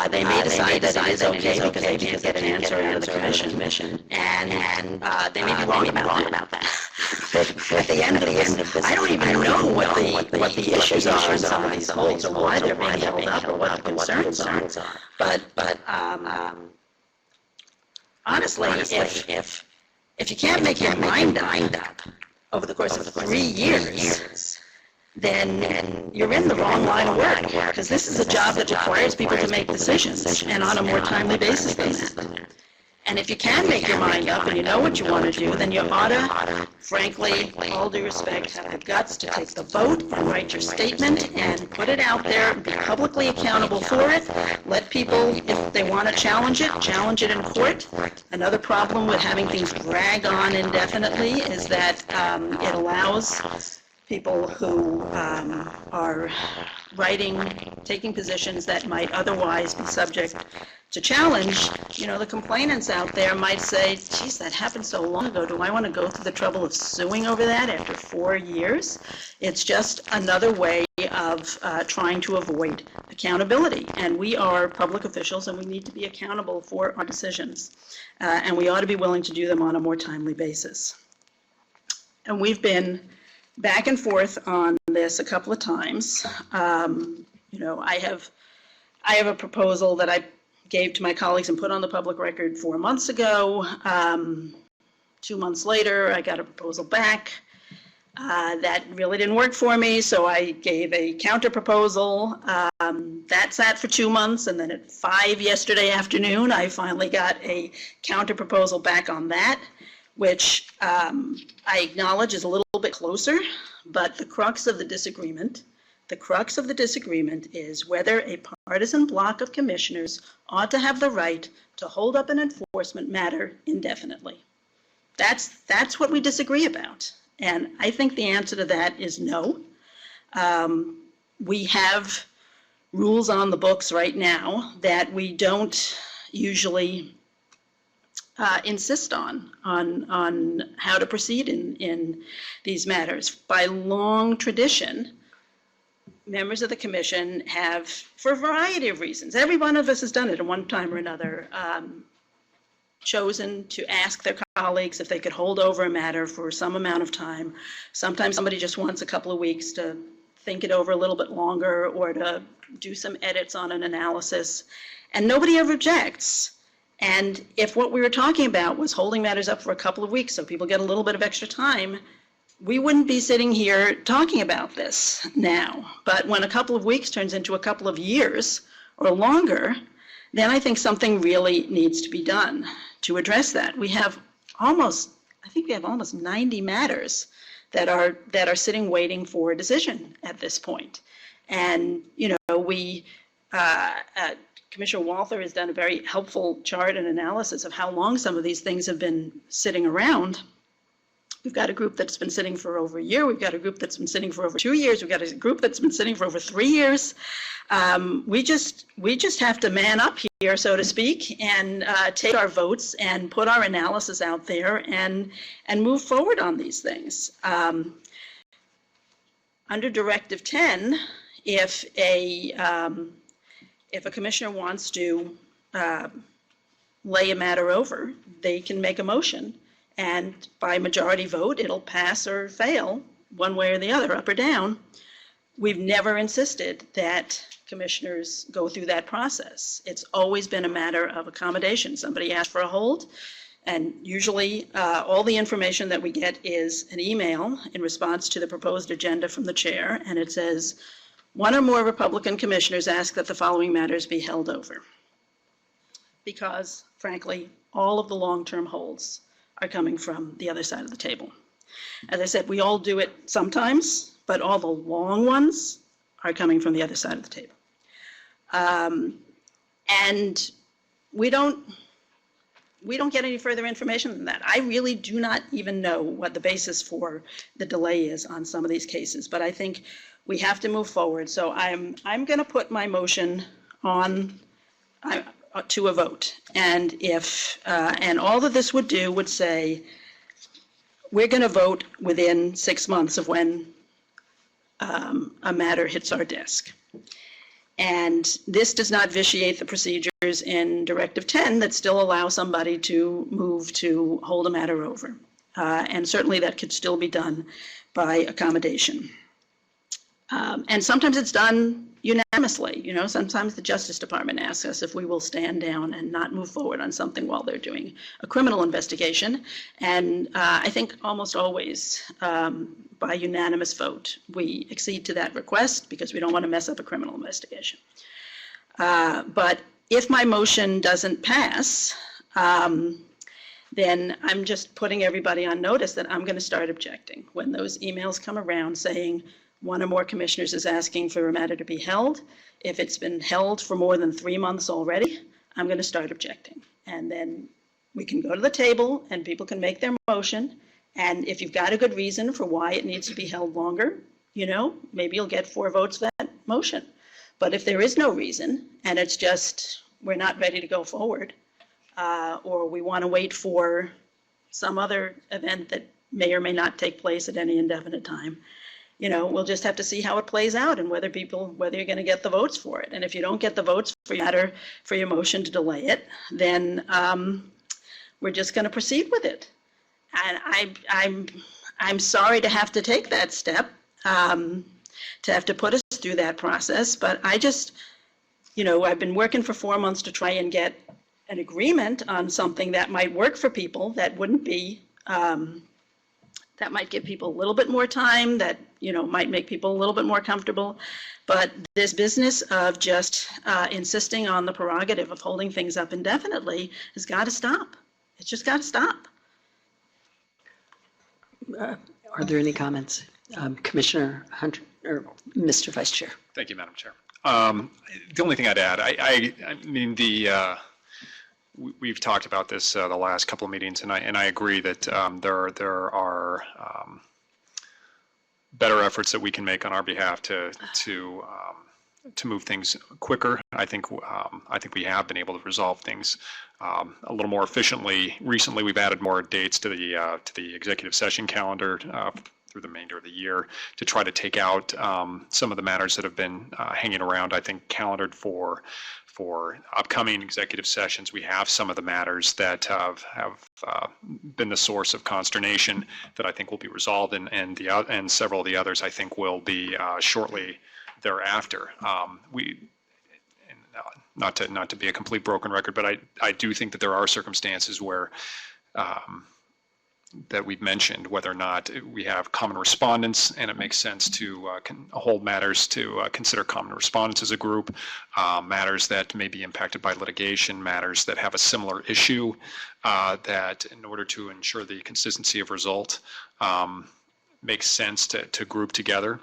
They may decide that it is okay because they can't get an answer out of the commission, and they may be wrong about that. At the end of this, I don't even know what the issues are in some of these holds or why they're being held up or what the concerns are. But honestly, if you can't make your mind up over the course of 3 years, then you're in the wrong line of work, because this is a job that requires people to make decisions, and on a more timely basis than that. And if you can make your mind up and you know what you want to do, then you ought to, frankly, all due respect, have the guts to take the vote and write your statement and put it out there, be publicly accountable for it. Let people, if they want to challenge it in court. Another problem with having things drag on indefinitely is that it allows people who are writing, taking positions that might otherwise be subject to challenge, you know, the complainants out there might say, geez, that happened so long ago. Do I want to go through the trouble of suing over that after 4 years? It's just another way of trying to avoid accountability. And we are public officials, and we need to be accountable for our decisions. And we ought to be willing to do them on a more timely basis. And we've been back and forth on this a couple of times. You know, I have a proposal that I gave to my colleagues and put on the public record 4 months ago. 2 months later, I got a proposal back. That really didn't work for me, so I gave a counter proposal. That sat for 2 months, and then at 5 yesterday afternoon, I finally got a counter proposal back on that, which I acknowledge is a little bit closer, but the crux of the disagreement is whether a partisan bloc of commissioners ought to have the right to hold up an enforcement matter indefinitely. That's what we disagree about. And I think the answer to that is no. We have rules on the books right now that we don't usually insist on how to proceed in these matters. By long tradition, members of the commission have, for a variety of reasons, every one of us has done it at one time or another, chosen to ask their colleagues if they could hold over a matter for some amount of time. Sometimes somebody just wants a couple of weeks to think it over a little bit longer or to do some edits on an analysis, and nobody ever objects. And if what we were talking about was holding matters up for a couple of weeks so people get a little bit of extra time, we wouldn't be sitting here talking about this now. But when a couple of weeks turns into a couple of years or longer, then I think something really needs to be done to address that. We have almost 90 matters that are sitting waiting for a decision at this point. And, you know, Commissioner Walther has done a very helpful chart and analysis of how long some of these things have been sitting around. We've got a group that's been sitting for over a year. We've got a group that's been sitting for over 2 years. We've got a group that's been sitting for over 3 years. We just have to man up here, so to speak, and take our votes and put our analysis out there and move forward on these things. Under Directive 10, if a commissioner wants to lay a matter over, they can make a motion. And by majority vote, it'll pass or fail one way or the other, up or down. We've never insisted that commissioners go through that process. It's always been a matter of accommodation. Somebody asks for a hold, and usually all the information that we get is an email in response to the proposed agenda from the chair, and it says, one or more Republican commissioners ask that the following matters be held over. Because, frankly, all of the long-term holds are coming from the other side of the table. As I said, we all do it sometimes, but all the long ones are coming from the other side of the table. And we don't get any further information than that. I really do not even know what the basis for the delay is on some of these cases, but I think we have to move forward. So I'm going to put my motion on to a vote, and and all that this would do would say we're going to vote within 6 months of when a matter hits our desk. And this does not vitiate the procedures in Directive 10 that still allow somebody to move to hold a matter over. And certainly that could still be done by accommodation. And sometimes it's done unanimously. You know, sometimes the Justice Department asks us if we will stand down and not move forward on something while they're doing a criminal investigation. And I think almost always by unanimous vote, we accede to that request because we don't want to mess up a criminal investigation. But if my motion doesn't pass, then I'm just putting everybody on notice that I'm going to start objecting. When those emails come around saying one or more commissioners is asking for a matter to be held, if it's been held for more than 3 months already, I'm going to start objecting. And then we can go to the table and people can make their motion And if you've got a good reason for why it needs to be held longer, maybe you'll get 4 votes for that motion. But if there is no reason, and it's just, we're not ready to go forward, or we want to wait for some other event that may or may not take place at any indefinite time, we'll just have to see how it plays out and whether you're going to get the votes for it. And if you don't get the votes for your motion to delay it, then we're just going to proceed with it. And I'm sorry to have to take that step, to have to put us through that process, but I just, I've been working for 4 months to try and get an agreement on something that might work for people, that wouldn't be, that might give people a little bit more time, that, might make people a little bit more comfortable. But this business of just insisting on the prerogative of holding things up indefinitely has got to stop. It's just got to stop. Are there any comments? Commissioner Hunter, or Mr. Vice Chair? Thank you, Madam Chair. The only thing I'd add, I mean, we've talked about this the last couple of meetings, and I agree that there are better efforts that we can make on our behalf to move things quicker. I think we have been able to resolve things a little more efficiently. Recently, we've added more dates to the executive session calendar through the remainder of the year to try to take out some of the matters that have been hanging around. I think calendared for upcoming executive sessions, we have some of the matters that have been the source of consternation that I think will be resolved, and several of the others I think will be shortly thereafter. Not to be a complete broken record, but I do think that there are circumstances where that we've mentioned, whether or not we have common respondents, and it makes sense to hold matters to consider common respondents as a group, matters that may be impacted by litigation, matters that have a similar issue, that in order to ensure the consistency of result, makes sense to group together.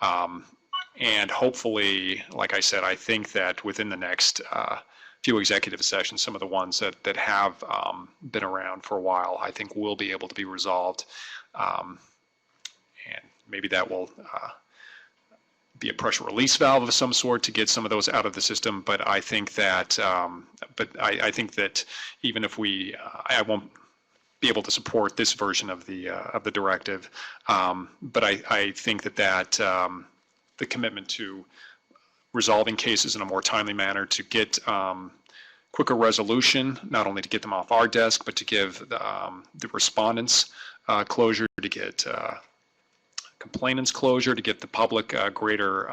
And hopefully, like I said, I think that within the next few executive sessions, some of the ones that have been around for a while, I think will be able to be resolved. And maybe that will be a pressure release valve of some sort to get some of those out of the system. But I think that, I think that even if I won't be able to support this version of the directive, but I think that the commitment to resolving cases in a more timely manner, to get quicker resolution, not only to get them off our desk, but to give the respondents closure, to get complainants closure, to get the public greater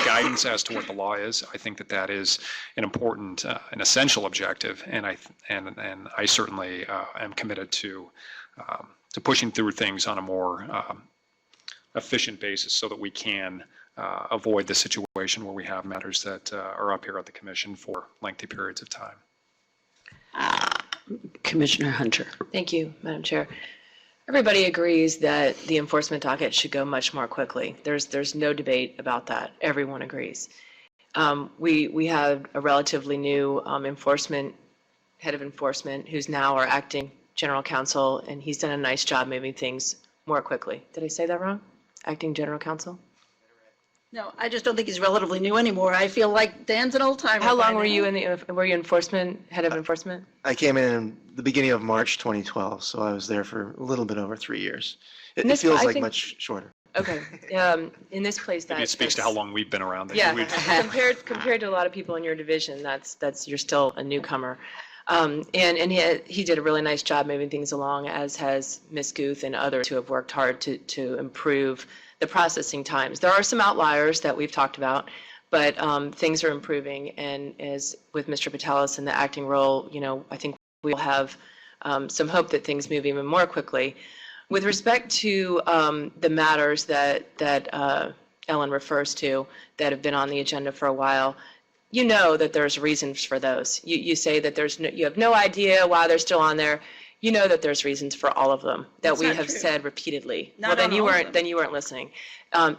guidance as to what the law is. I think that is an important, an essential objective, and I certainly am committed to pushing through things on a more efficient basis so that we can avoid the situation where we have matters that are up here at the commission for lengthy periods of time. Commissioner Hunter. Thank you, Madam Chair. Everybody agrees that the enforcement docket should go much more quickly. There's no debate about that. Everyone agrees. We had a relatively new head of enforcement who's now our acting general counsel, and he's done a nice job moving things more quickly. Did I say that wrong? Acting general counsel? No, I just don't think he's relatively new anymore. I feel like Dan's an old timer. How long were you were you head of enforcement? I came in the beginning of March 2012, so I was there for a little bit over 3 years. It feels like much shorter. Okay. In this place, Maybe it speaks to how long we've been around. Yeah, compared to a lot of people in your division, you're still a newcomer. And he did a really nice job moving things along, as has Ms. Guth and others who have worked hard to improve the processing times. There are some outliers that we've talked about, but things are improving. And as with Mr. Patelis in the acting role, I think we'll have some hope that things move even more quickly. With respect to the matters that Ellen refers to that have been on the agenda for a while, you know that there's reasons for those. You say that you have no idea why they're still on there. You know that there's reasons for all of them that we have said repeatedly. Well, then you weren't listening.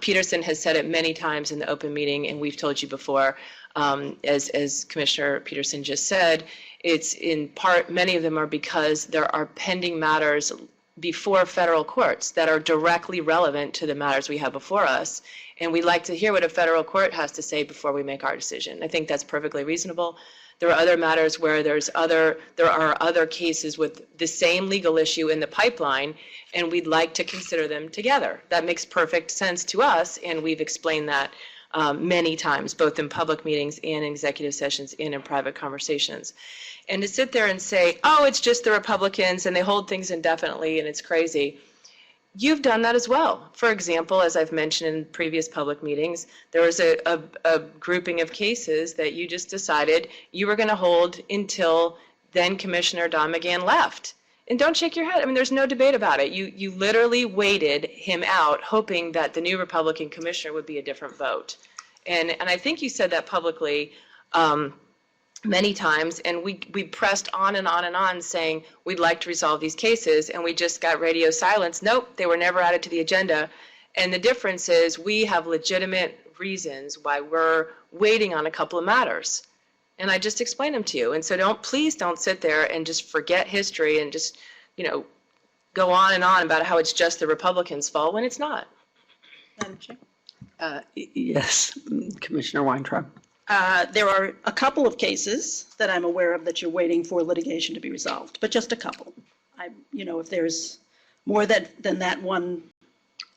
Peterson has said it many times in the open meeting, and we've told you before, as Commissioner Peterson just said, it's in part, many of them are because there are pending matters before federal courts that are directly relevant to the matters we have before us. And we'd like to hear what a federal court has to say before we make our decision. I think that's perfectly reasonable. There are other matters where there are other cases with the same legal issue in the pipeline, and we'd like to consider them together. That makes perfect sense to us, and we've explained that many times, both in public meetings and in executive sessions and in private conversations. And to sit there and say, oh, it's just the Republicans and they hold things indefinitely and it's crazy. You've done that as well. For example, as I've mentioned in previous public meetings, there was a grouping of cases that you just decided you were going to hold until then Commissioner Don McGahn left. And don't shake your head. I mean, there's no debate about it. You literally waited him out, hoping that the new Republican commissioner would be a different vote. And I think you said that publicly many times, and we pressed on and on and on saying we'd like to resolve these cases, and we just got radio silence. Nope, they were never added to the agenda. And the difference is we have legitimate reasons why we're waiting on a couple of matters. And I just explained them to you. And so please don't sit there and just forget history and just, go on and on about how it's just the Republicans' fault when it's not. Madam Chair? Yes, Commissioner Weintraub. There are a couple of cases that I'm aware of that you're waiting for litigation to be resolved, but just a couple. If there's more than that one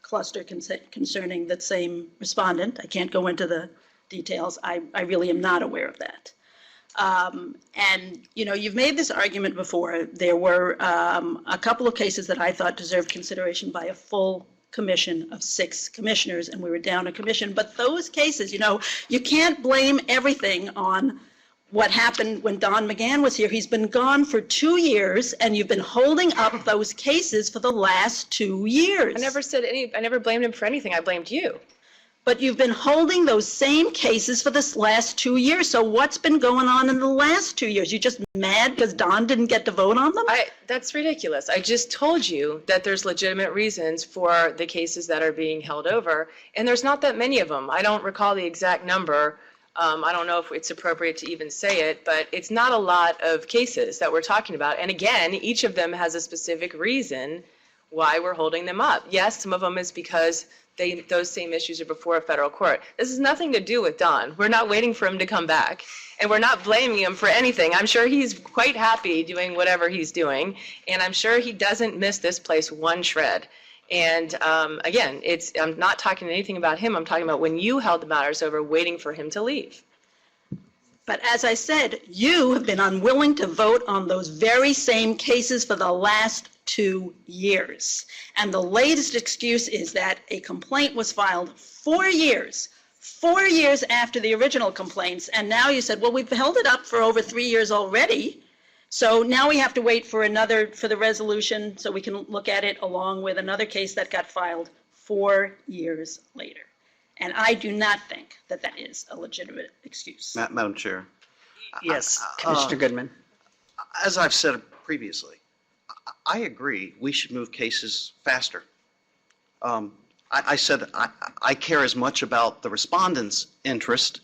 cluster concerning that same respondent, I can't go into the details. I really am not aware of that. You've made this argument before. There were a couple of cases that I thought deserved consideration by a full commission of 6 commissioners, and we were down a commission. But those cases, you can't blame everything on what happened when Don McGahn was here. He's been gone for 2 years, and you've been holding up those cases for the last 2 years. I never blamed him for anything. I blamed you. But you've been holding those same cases for this last 2 years. So what's been going on in the last 2 years? You just mad because Don didn't get to vote on them? That's ridiculous. I just told you that there's legitimate reasons for the cases that are being held over, and there's not that many of them. I don't recall the exact number. I don't know if it's appropriate to even say it, but it's not a lot of cases that we're talking about. And again, each of them has a specific reason why we're holding them up. Yes, some of them is because those same issues are before a federal court. This has nothing to do with Don. We're not waiting for him to come back, and we're not blaming him for anything. I'm sure he's quite happy doing whatever he's doing, and I'm sure he doesn't miss this place one shred. And again, I'm not talking anything about him. I'm talking about when you held the matters over waiting for him to leave. But as I said, you have been unwilling to vote on those very same cases for the last 2 years. And the latest excuse is that a complaint was filed 4 years after the original complaints. And now you said, well, we've held it up for over 3 years already. So now we have to wait for the resolution so we can look at it along with another case that got filed 4 years later. And I do not think that that is a legitimate excuse. Madam Chair. Yes, Commissioner Goodman. As I've said previously, I agree we should move cases faster. I said I care as much about the respondent's interest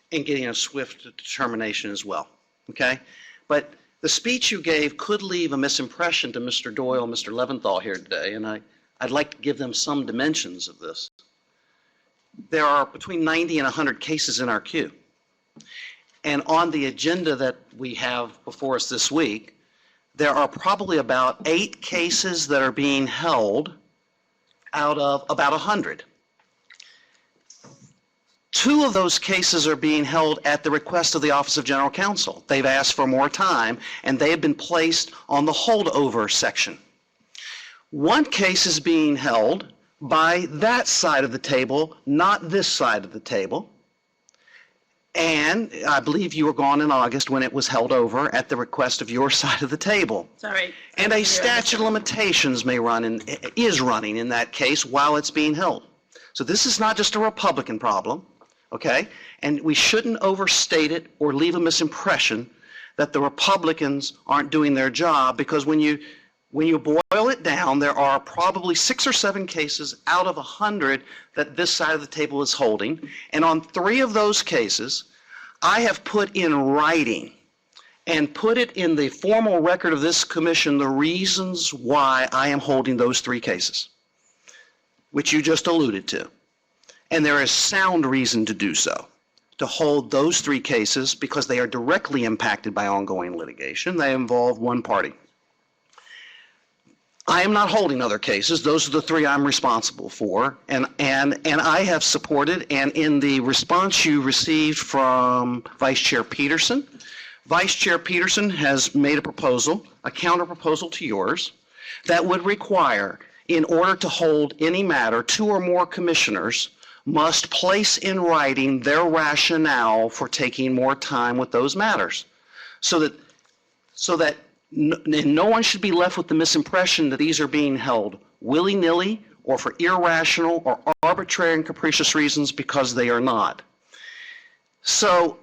in getting a swift determination as well, okay? But the speech you gave could leave a misimpression to Mr. Doyle and Mr. Leventhal here today, and I'd like to give them some dimensions of this. There are between 90 and 100 cases in our queue. And on the agenda that we have before us this week, there are probably about 8 cases that are being held out of about 100. 2 of those cases are being held at the request of the Office of General Counsel. They've asked for more time, and they have been placed on the holdover section. 1 case is being held by that side of the table, not this side of the table. And I believe you were gone in August when it was held over at the request of your side of the table. Sorry. And a statute of limitations is running in that case while it's being held. So this is not just a Republican problem, okay? And we shouldn't overstate it or leave a misimpression that the Republicans aren't doing their job, because when you boil it down, there are probably 6 or 7 cases out of 100 that this side of the table is holding. And on 3 of those cases, I have put in writing and put it in the formal record of this commission the reasons why I am holding those 3 cases, which you just alluded to. And there is sound reason to do so, to hold those 3 cases because they are directly impacted by ongoing litigation. They involve one party. I am not holding other cases. Those are the 3 I'm responsible for. And I have supported, and in the response you received from Vice Chair Peterson, Vice Chair Peterson has made a proposal, a counter proposal to yours, that would require, in order to hold any matter, 2 or more commissioners must place in writing their rationale for taking more time with those matters, so that no one should be left with the misimpression that these are being held willy-nilly or for irrational or arbitrary and capricious reasons, because they are not. So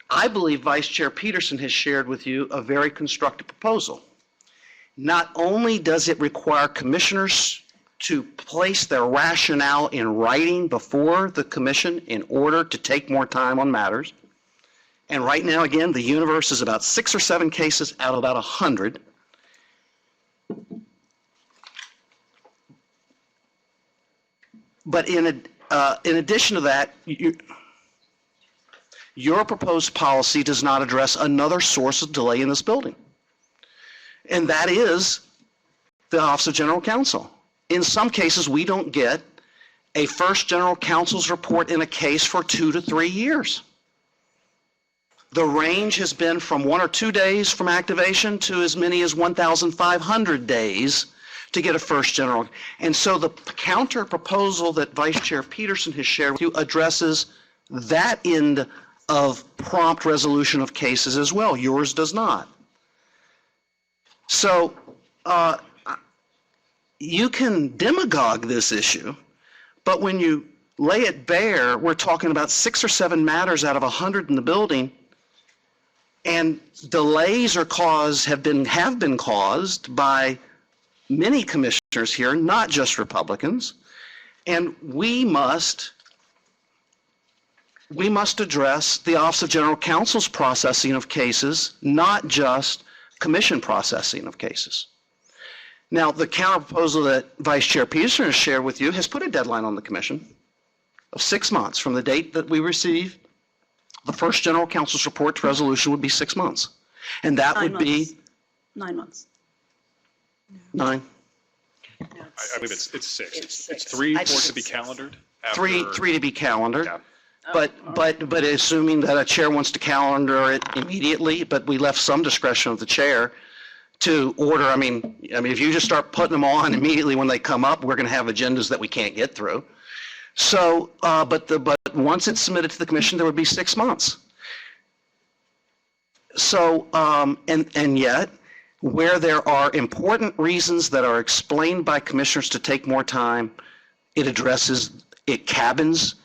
I believe Vice Chair Peterson has shared with you a very constructive proposal. Not only does it require commissioners to place their rationale in writing before the commission in order to take more time on matters, and right now, again, the universe is about 6 or 7 cases out of about 100. But in addition to that, your proposed policy does not address another source of delay in this building, and that is the Office of General Counsel. In some cases, we don't get a first general counsel's report in a case for 2 to 3 years. The range has been from 1 or 2 days from activation to as many as 1,500 days to get a first general. And so the counter proposal that Vice Chair Peterson has shared with you addresses that end of prompt resolution of cases as well. Yours does not. So you can demagogue this issue, but when you lay it bare, we're talking about 6 or 7 matters out of 100 in the building, and delays are have been caused by many commissioners here, not just Republicans, and we must address the Office of General Counsel's processing of cases, not just commission processing of cases. Now, the counter proposal that Vice Chair Peterson has shared with you has put a deadline on the commission of 6 months from the date that we receive the first general counsel's report to resolution would be 6 months. And that would be 9 months. 9. I believe it's 6. It's 3 for it to be calendared. Three to be calendared. Yeah. But assuming that a chair wants to calendar it immediately, but we left some discretion of the chair to order. I mean, if you just start putting them on immediately when they come up, we're going to have agendas that we can't get through. So, but once it's submitted to the commission, there would be 6 months. So, and yet, where there are important reasons that are explained by commissioners to take more time, it cabins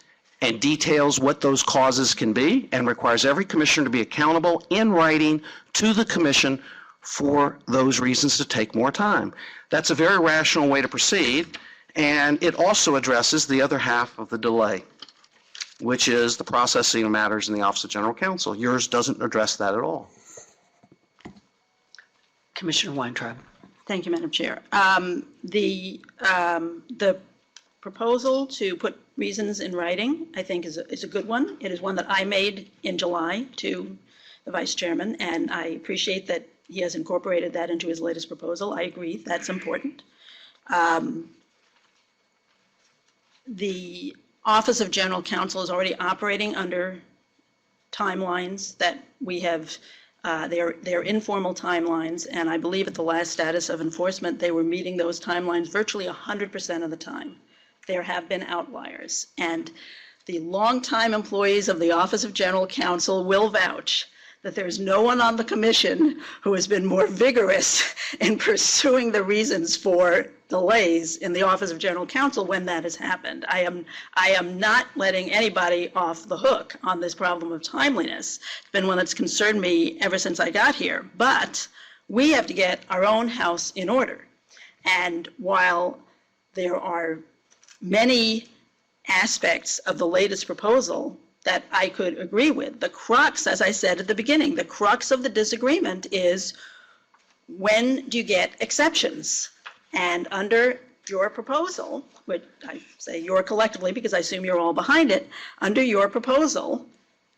and details what those causes can be, and requires every commissioner to be accountable in writing to the commission for those reasons to take more time. That's a very rational way to proceed, and it also addresses the other half of the delay, which is the processing of matters in the Office of General Counsel. Yours doesn't address that at all. Commissioner Weintraub. Thank you, Madam Chair. The proposal to put reasons in writing, I think, is a good one. It is one that I made in July to the Vice Chairman, and I appreciate that he has incorporated that into his latest proposal. I agree, that's important. The Office of General Counsel is already operating under timelines that we have. They're informal timelines, and I believe at the last status of enforcement, they were meeting those timelines virtually 100% of the time. There have been outliers, and the longtime employees of the Office of General Counsel will vouch that there's no one on the commission who has been more vigorous in pursuing the reasons for delays in the Office of General Counsel when that has happened. I am not letting anybody off the hook on this problem of timeliness. It's been one that's concerned me ever since I got here, but we have to get our own house in order. And while there are many aspects of the latest proposal that I could agree with. The crux, as I said at the beginning, the crux of the disagreement is when do you get exceptions? And under your proposal, which I say your collectively because I assume you're all behind it, under your proposal,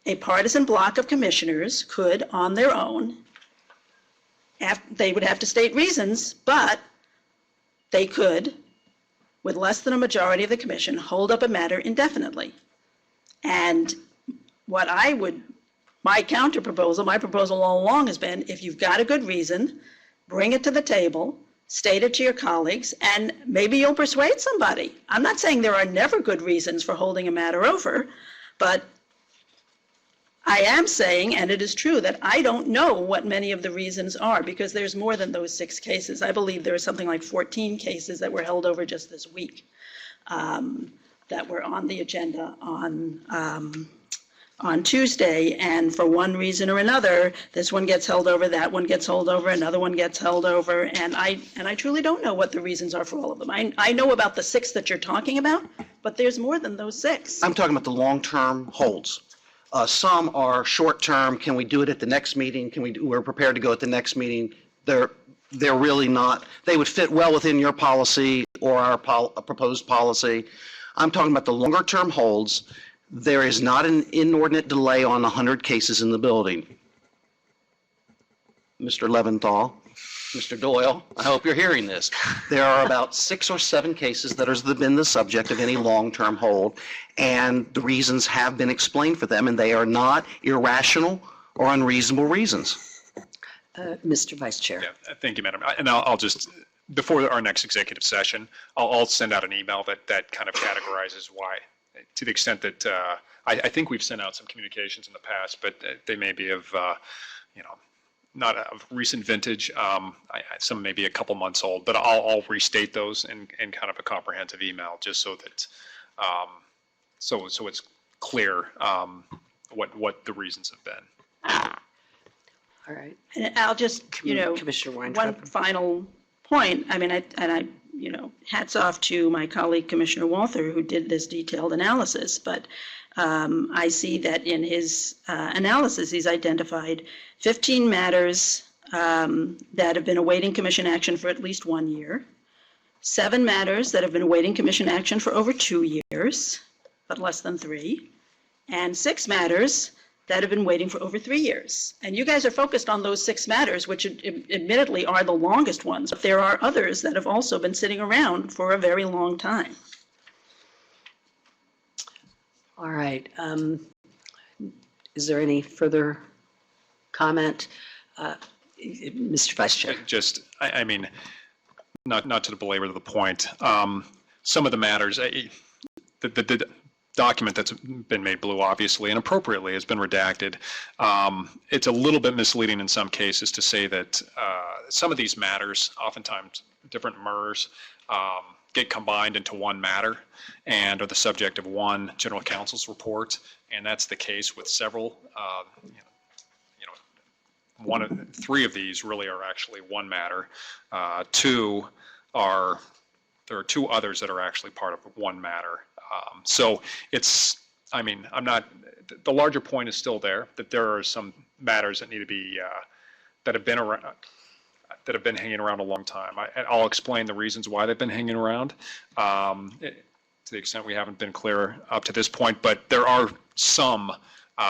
a partisan block of commissioners could, on their own, they would have to state reasons, but they could, with less than a majority of the commission, hold up a matter indefinitely. And what my counter proposal, my proposal all along has been, if you've got a good reason, bring it to the table, state it to your colleagues, and maybe you'll persuade somebody. I'm not saying there are never good reasons for holding a matter over, but I am saying, and it is true, that I don't know what many of the reasons are, because there's more than those 6 cases. I believe there are something like 14 cases that were held over just this week that were on the agenda on Tuesday, and for one reason or another, this one gets held over, that one gets held over, another one gets held over, and I truly don't know what the reasons are for all of them. I know about the 6 that you're talking about, but there's more than those 6. I'm talking about the long-term holds. Some are short-term. Can we do it at the next meeting? We're prepared to go at the next meeting. They're really not. They would fit well within your policy or our proposed policy. I'm talking about the longer-term holds. There is not an inordinate delay on 100 cases in the building. Mr. Leventhal, Mr. Doyle, I hope you're hearing this. There are about 6 or 7 cases that have been the subject of any long-term hold, and the reasons have been explained for them, and they are not irrational or unreasonable reasons. Mr. Vice Chair. Yeah, thank you, Madam. And I'll just, before our next executive session, I'll send out an email that kind of categorizes why, to the extent that I think we've sent out some communications in the past, but they may be of, not of recent vintage. Some may be a couple months old, but I'll restate those in kind of a comprehensive email, just so that so it's clear what the reasons have been. All right. And I'll just, Commissioner Weintraub. one final point. I mean, hats off to my colleague, Commissioner Walther, who did this detailed analysis, but I see that in his analysis, he's identified 15 matters that have been awaiting commission action for at least 1 year, 7 matters that have been awaiting commission action for over 2 years, but less than 3, and 6 matters that have been waiting for over 3 years. And you guys are focused on those 6 matters, which admittedly are the longest ones, but there are others that have also been sitting around for a very long time. All right. Is there any further comment? Mr. Vice Chair. Just, I mean, not to belabor the point, some of the matters, the document that's been made blue, obviously, and appropriately has been redacted. It's a little bit misleading in some cases to say that some of these matters, oftentimes different MERS, get combined into one matter and are the subject of one general counsel's report, and that's the case with several. 3 of these really are actually one matter. There are 2 others that are actually part of one matter. So it's, I mean, the larger point is still there, that there are some matters that need to be, that have been around, that have been hanging around a long time. I'll explain the reasons why they've been hanging around, to the extent we haven't been clear up to this point, but there are some,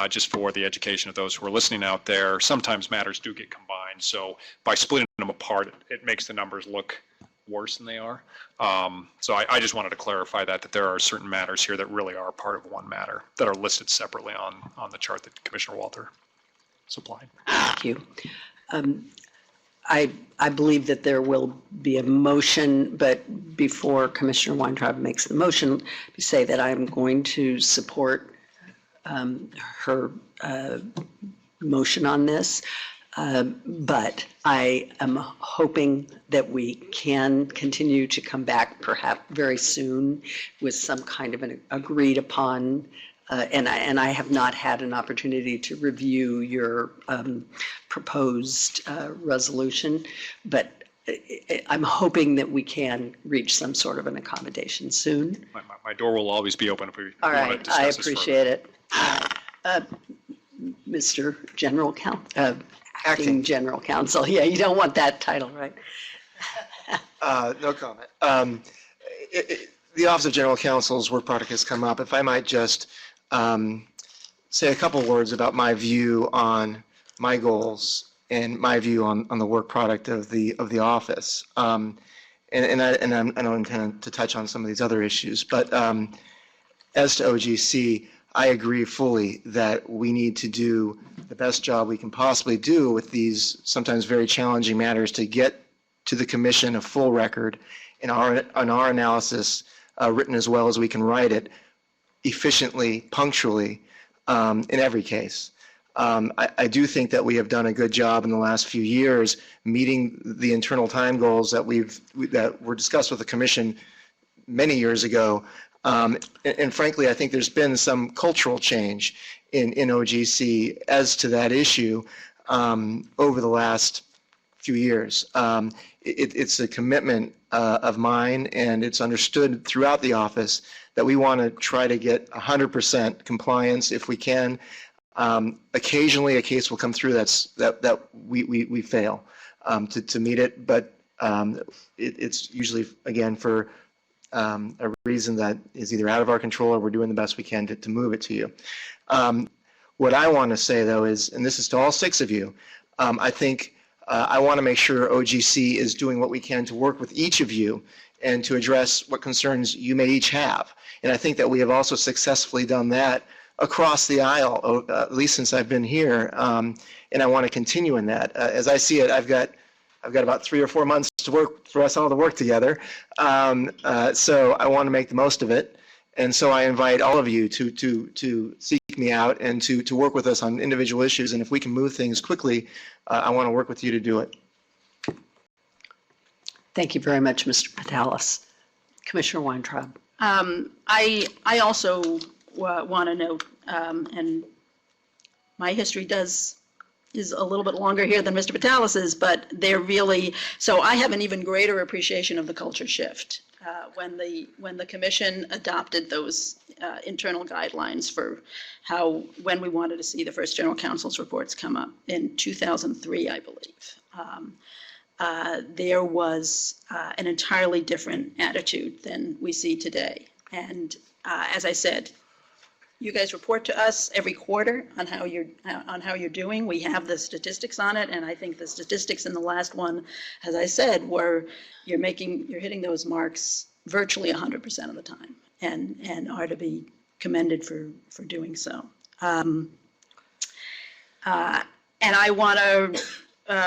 just for the education of those who are listening out there, sometimes matters do get combined. So by splitting them apart, it makes the numbers look worse than they are. So I just wanted to clarify that there are certain matters here that really are part of one matter that are listed separately on the chart that Commissioner Walther supplied. Thank you. I believe that there will be a motion, but before Commissioner Weintraub makes the motion, let me say that I'm going to support her motion on this. But I am hoping that we can continue to come back perhaps very soon with some kind of an agreed upon, and I have not had an opportunity to review your proposed resolution, but I'm hoping that we can reach some sort of an accommodation soon. My door will always be open if we All want to right, discuss I this further. appreciate it. Mr. Acting General Counsel. Yeah, you don't want that title, right? No comment. The Office of General Counsel's work product has come up. If I might just say a couple words about my view on my goals and my view on the work product of the office. I don't intend to touch on some of these other issues, but as to OGC, I agree fully that we need to do the best job we can possibly do with these sometimes very challenging matters to get to the commission a full record in our analysis, written as well as we can write it, efficiently, punctually, in every case. I do think that we have done a good job in the last few years meeting the internal time goals that were discussed with the commission many years ago. And frankly, I think there's been some cultural change in OGC as to that issue over the last few years. It's a commitment of mine, and it's understood throughout the office that we want to try to get 100% compliance if we can. Occasionally, a case will come through that we fail to meet it, but it's usually, again, for a reason that is either out of our control or we're doing the best we can to move it to you. What I want to say, though, is, and this is to all 6 of you, I think I want to make sure OGC is doing what we can to work with each of you and to address what concerns you may each have. And I think that we have also successfully done that across the aisle, at least since I've been here, and I want to continue in that. As I see it, I've got about 3 or 4 months to work for us all to work together, so I want to make the most of it. And so I invite all of you to seek me out and to work with us on individual issues. And if we can move things quickly, I want to work with you to do it. Thank you very much, Mr. Patalis. Commissioner Weintraub. I also want to note, and my history is a little bit longer here than Mr. Patalis's, but they're really, so I have an even greater appreciation of the culture shift. When the commission adopted those internal guidelines for when we wanted to see the first general counsel's reports come up in 2003, I believe. There was an entirely different attitude than we see today. And as I said, you guys report to us every quarter on how you're doing. We have the statistics on it, and I think the statistics in the last one, as I said, were you're hitting those marks virtually 100% of the time, and are to be commended for doing so. And I want to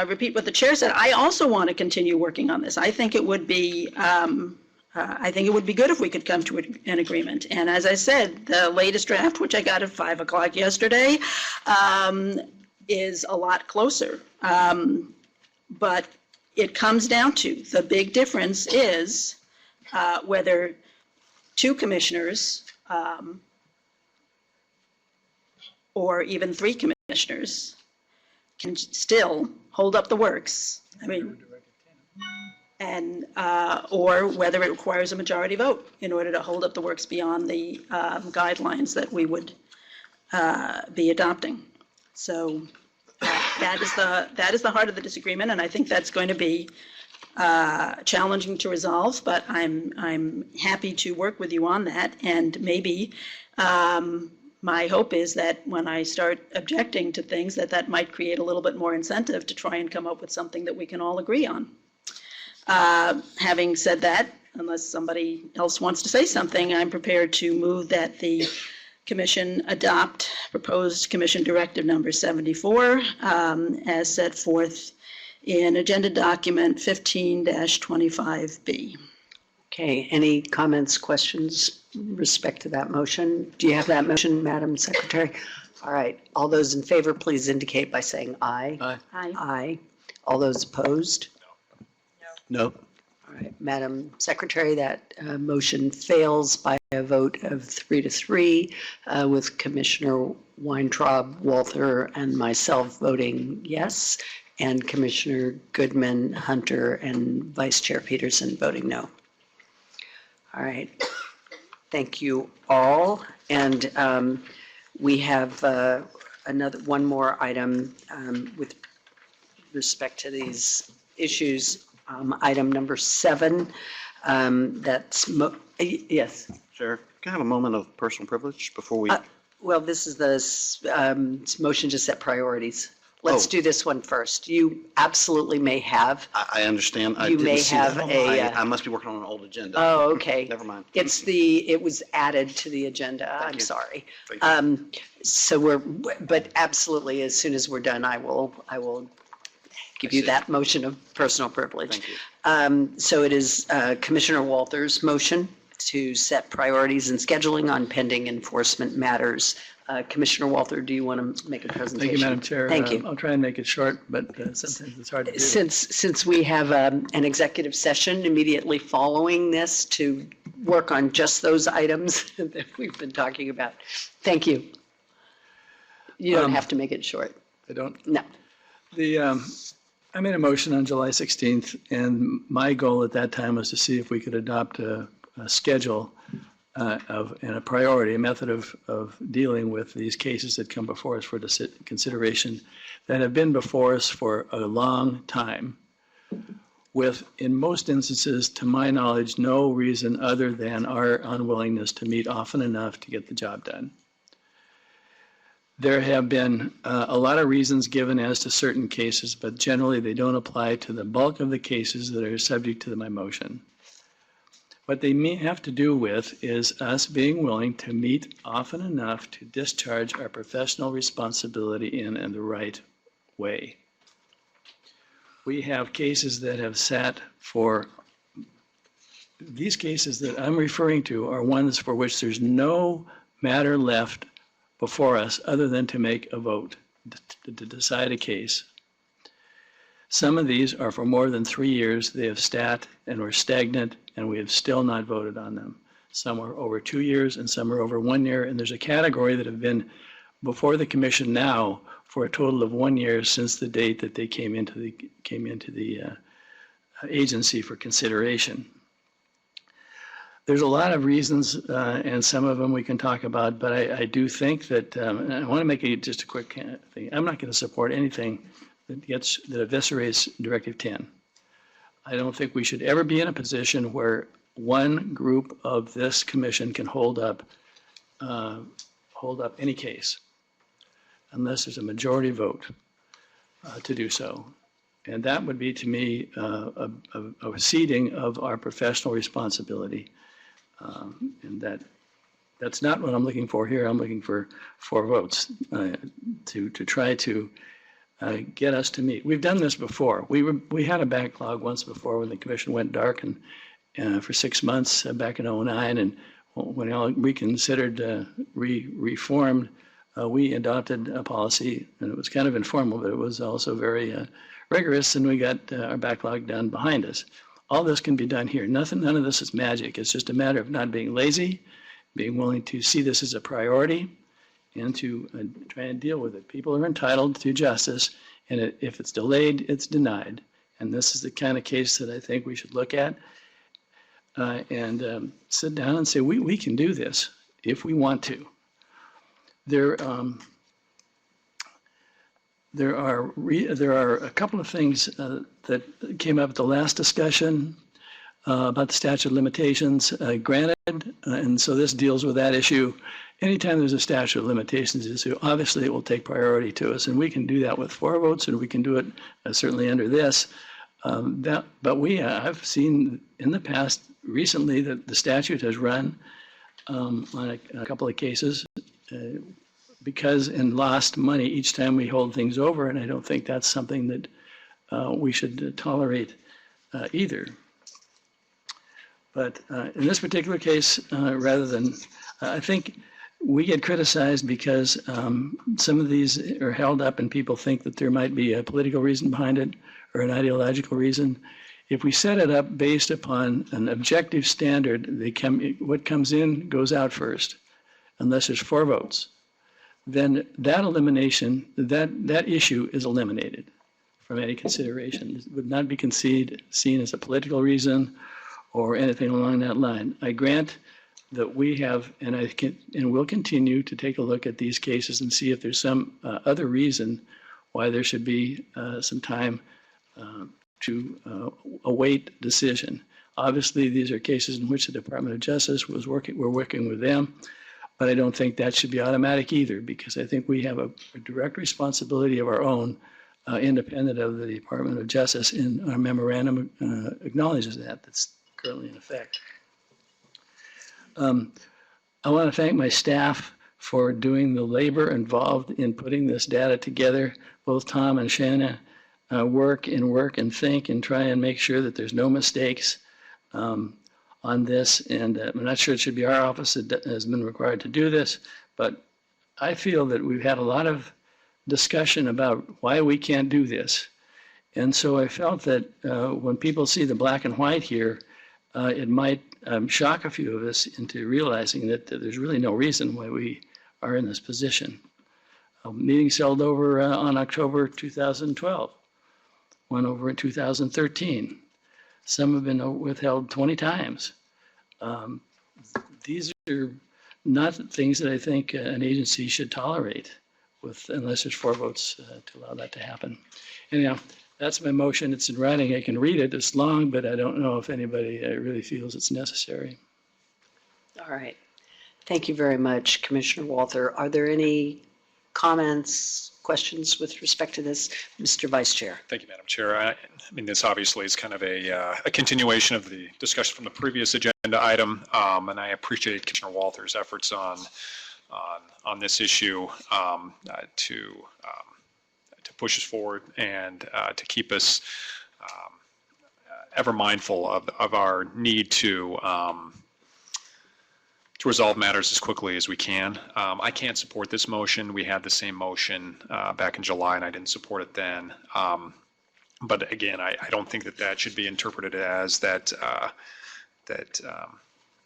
repeat what the chair said. I also want to continue working on this. I think it would be good if we could come to an agreement. And as I said, the latest draft, which I got at 5 o'clock yesterday, is a lot closer. But it comes down to the big difference is whether 2 commissioners or even 3 commissioners can still hold up the works. I mean, and or whether it requires a majority vote in order to hold up the works beyond the guidelines that we would be adopting. So that is the heart of the disagreement, and I think that's going to be challenging to resolve. But I'm happy to work with you on that, and maybe my hope is that when I start objecting to things, that might create a little bit more incentive to try and come up with something that we can all agree on. Having said that, unless somebody else wants to say something, I'm prepared to move that the Commission adopt proposed Commission Directive Number 74 as set forth in Agenda Document 15-25B. Okay, any comments, questions in respect to that motion? Do you have that motion, Madam Secretary? All right, all those in favor, please indicate by saying aye. Aye. Aye. Aye. All those opposed? No. All right, Madam Secretary, that motion fails by a vote of 3-3, with Commissioner Weintraub, Walther, and myself voting yes, and Commissioner Goodman, Hunter, and Vice Chair Peterson voting no. All right, thank you all. And We have one more item with respect to these issues. Item number 7, yes. Chair, can I have a moment of personal privilege before we? Well, this is the motion to set priorities. Let's do this one first. You absolutely may have. I understand. I You didn't may see have that. I must be working on an old agenda. Oh, okay. Never mind. It was added to the agenda. I'm you. sorry. Thank you. So but absolutely, as soon as we're done, I will give you that motion of personal privilege. Thank you. So it is Commissioner Walters' motion to set priorities and scheduling on pending enforcement matters. Commissioner Walter, do you want to make a presentation? Thank you, Madam Chair. Thank you. I'll try and make it short, but sometimes it's hard to do. Since we have an executive session immediately following this to work on just those items that we've been talking about. Thank you. You don't have to make it short. I don't. No. I made a motion on July 16th, and my goal at that time was to see if we could adopt a schedule and a priority, a method of dealing with these cases that come before us for consideration that have been before us for a long time, with, in most instances, to my knowledge, no reason other than our unwillingness to meet often enough to get the job done. There have been a lot of reasons given as to certain cases, but generally they don't apply to the bulk of the cases that are subject to my motion. What they may have to do with is us being willing to meet often enough to discharge our professional responsibility in the right way. We have cases that have sat for, these cases that I'm referring to are ones for which there's no matter left before us other than to make a vote, to decide a case. Some of these are for more than 3 years. They have sat and were stagnant, and we have still not voted on them. Some are over 2 years, and some are over 1 year. And there's a category that have been before the commission now for a total of 1 year since the date that they came into the agency for consideration. There's a lot of reasons, and some of them we can talk about, but I do think that, and I want to make just a quick thing. I'm not going to support anything that eviscerates Directive 10. I don't think we should ever be in a position where one group of this commission can hold up any case unless there's a majority vote to do so. And that would be, to me, a ceding of our professional responsibility. And that's not what I'm looking for here. I'm looking for 4 votes to try to get us to meet. We've done this before. We had a backlog once before when the commission went dark and for 6 months back in 2009, and when it all reconsidered, reformed, we adopted a policy, and it was kind of informal, but it was also very rigorous, and we got our backlog done behind us. All this can be done here. None of this is magic. It's just a matter of not being lazy, being willing to see this as a priority, and to try and deal with it. People are entitled to justice, and if it's delayed, it's denied. And this is the kind of case that I think we should look at and sit down and say, we can do this if we want to. There are a couple of things that came up at the last discussion about the statute of limitations. Granted, and so this deals with that issue. Anytime there's a statute of limitations issue, obviously it will take priority to us, and we can do that with 4 votes, and we can do it certainly under this. But I've seen in the past recently that the statute has run on a couple of cases because and lost money each time we hold things over, and I don't think that's something that we should tolerate either. But in this particular case, I think we get criticized because some of these are held up and people think that there might be a political reason behind it or an ideological reason. If we set it up based upon an objective standard, what comes in goes out first, unless there's 4 votes. Then that elimination, that issue is eliminated from any consideration. It would not be seen as a political reason or anything along that line. I grant that we have, and will continue to take a look at these cases and see if there's some other reason why there should be some time to await decision. Obviously, these are cases in which the Department of Justice we're working with them, but I don't think that should be automatic either, because I think we have a direct responsibility of our own, independent of the Department of Justice, and our memorandum acknowledges that's currently in effect. I want to thank my staff for doing the labor involved in putting this data together. Both Tom and Shanna work and think and try and make sure that there's no mistakes on this. And I'm not sure it should be our office that has been required to do this, but I feel that we've had a lot of discussion about why we can't do this. And so I felt that when people see the black and white here, it might shock a few of us into realizing that there's really no reason why we are in this position. Meetings held over on October 2012, one over in 2013. Some have been withheld 20 times. These are not things that I think an agency should tolerate unless there's 4 votes to allow that to happen. Anyhow, that's my motion. It's in writing. I can read it. It's long, but I don't know if anybody really feels it's necessary. All right. Thank you very much, Commissioner Walther. Are there any comments, questions with respect to this? Mr. Vice Chair. Thank you, Madam Chair. I mean, this obviously is kind of a continuation of the discussion from the previous agenda item, and I appreciate Commissioner Walther's efforts on this issue to push us forward and to keep us ever mindful of our need to resolve matters as quickly as we can. I can't support this motion. We had the same motion back in July, and I didn't support it then. But again, I don't think that should be interpreted as that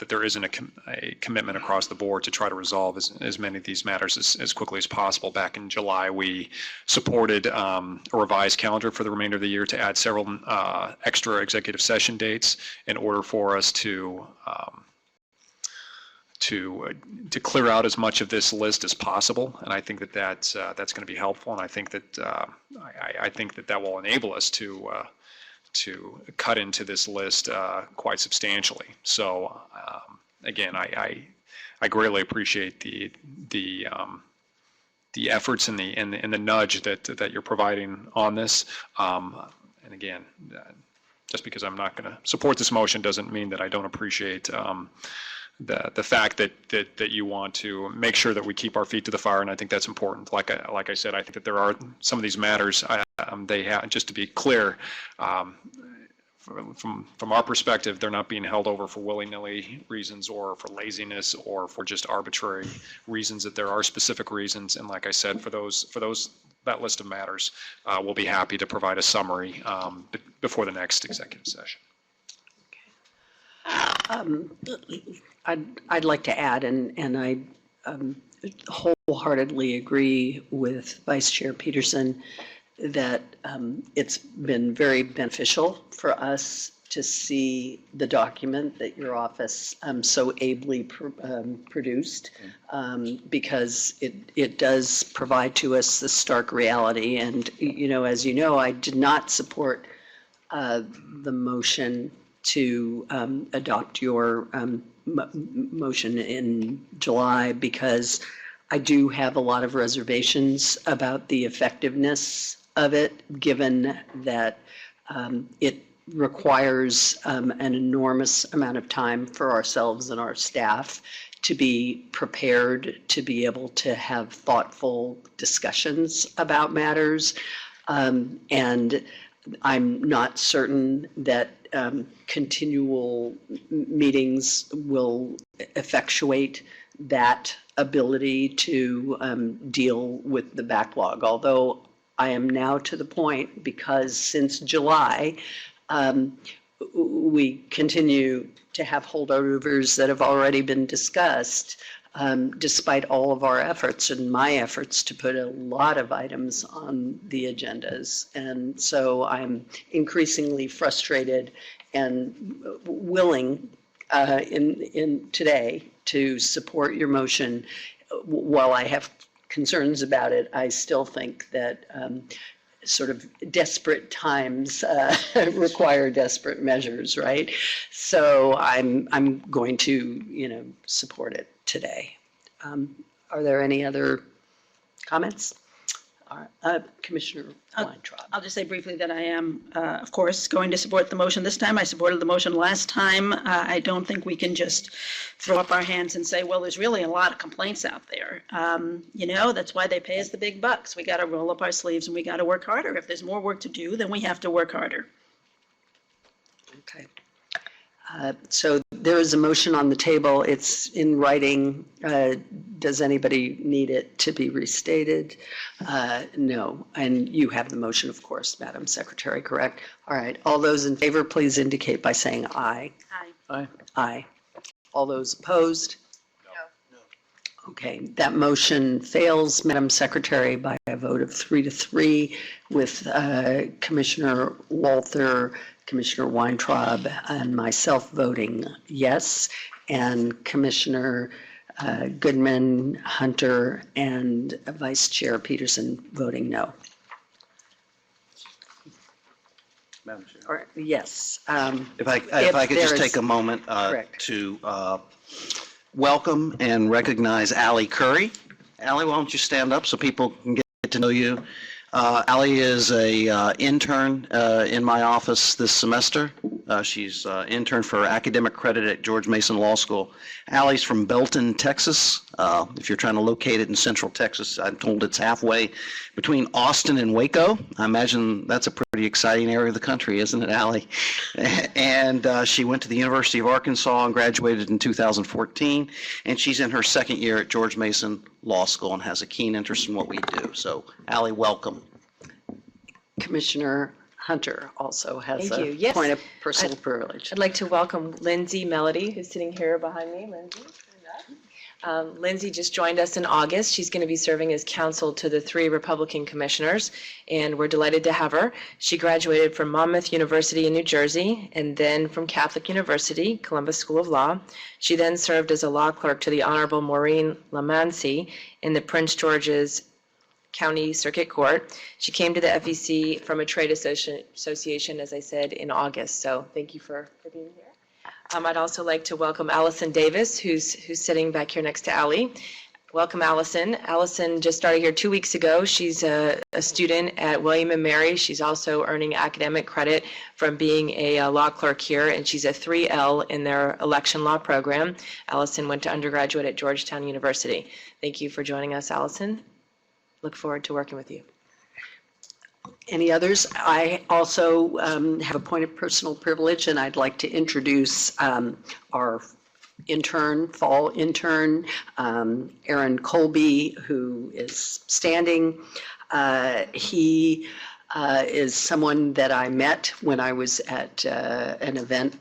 there isn't a commitment across the board to try to resolve as many of these matters as quickly as possible. Back in July, we supported a revised calendar for the remainder of the year to add several extra executive session dates in order for us to clear out as much of this list as possible, and I think that's going to be helpful, and I think that I think that will enable us to cut into this list quite substantially. So again, I greatly appreciate the efforts and the nudge that you're providing on this. And again, just because I'm not going to support this motion doesn't mean that I don't appreciate the fact that you want to make sure that we keep our feet to the fire, and I think that's important. Like I said, I think that there are some of these matters. They have, just to be clear, from our perspective, they're not being held over for willy-nilly reasons or for laziness or for just arbitrary reasons. That there are specific reasons, and like I said, for that list of matters, we'll be happy to provide a summary before the next executive session. I'd like to add, and I wholeheartedly agree with Vice Chair Peterson that it's been very beneficial for us to see the document that your office so ably produced, because it does provide to us the stark reality. And, as you know, I did not support the motion to adopt your motion in July, because I do have a lot of reservations about the effectiveness of it, given that it requires an enormous amount of time for ourselves and our staff to be prepared to be able to have thoughtful discussions about matters. And I'm not certain that continual meetings will effectuate that ability to deal with the backlog. Although I am now to the point, because since July, we continue to have holdovers that have already been discussed, despite all of our efforts and my efforts to put a lot of items on the agendas. And so I'm increasingly frustrated and willing in today to support your motion. While I have concerns about it, I still think that sort of desperate times require desperate measures, right? So I'm going to, support it today. Are there any other comments? Commissioner Weintraub. I'll just say briefly that I am, of course, going to support the motion this time. I supported the motion last time. I don't think we can just throw up our hands and say, well, there's really a lot of complaints out there. That's why they pay us the big bucks. We got to roll up our sleeves and we got to work harder. If there's more work to do, then we have to work harder. Okay. So there is a motion on the table. It's in writing. Does anybody need it to be restated? No. And you have the motion, of course, Madam Secretary, correct? All right. All those in favor, please indicate by saying aye. Aye. Aye. Aye. All those opposed? No. Okay, that motion fails, Madam Secretary, by a vote of 3-3 with Commissioner Walther, Commissioner Weintraub, and myself voting yes, and Commissioner Goodman, Hunter, and Vice Chair Peterson voting no. Madam Chair. Or, yes. If I could just take a moment Correct. to welcome and recognize Allie Curry. Allie, why don't you stand up so people can get to know you? Allie is a intern in my office this semester. She's intern for academic credit at George Mason Law School. Allie's from Belton, Texas. If you're trying to locate it in Central Texas, I'm told it's halfway between Austin and Waco. I imagine that's a pretty exciting area of the country, isn't it, Allie? And she went to the University of Arkansas and graduated in 2014. And she's in her second year at George Mason Law School and has a keen interest in what we do. So, Allie, welcome. Commissioner Hunter also has Thank you. a Yes. point of personal privilege. I'd like to welcome Lindsay Melody, who's sitting here behind me. Lindsay, stand up. Lindsay just joined us in August. She's going to be serving as counsel to the 3 Republican commissioners, and we're delighted to have her. She graduated from Monmouth University in New Jersey, and then from Catholic University, Columbus School of Law. She then served as a law clerk to the Honorable Maureen Lamancy in the Prince George's County Circuit Court. She came to the FEC from a trade association, as I said, in August. So thank you for being here. I'd also like to welcome Allison Davis, who's sitting back here next to Allie. Welcome, Allison. Allison just started here 2 weeks ago. She's a student at William & Mary. She's also earning academic credit from being a law clerk here, and she's a 3L in their election law program. Allison went to undergraduate at Georgetown University. Thank you for joining us, Allison. Look forward to working with you. Any others? I also have a point of personal privilege, and I'd like to introduce our intern, fall intern, Aaron Colby, who is standing. He is someone that I met when I was at an event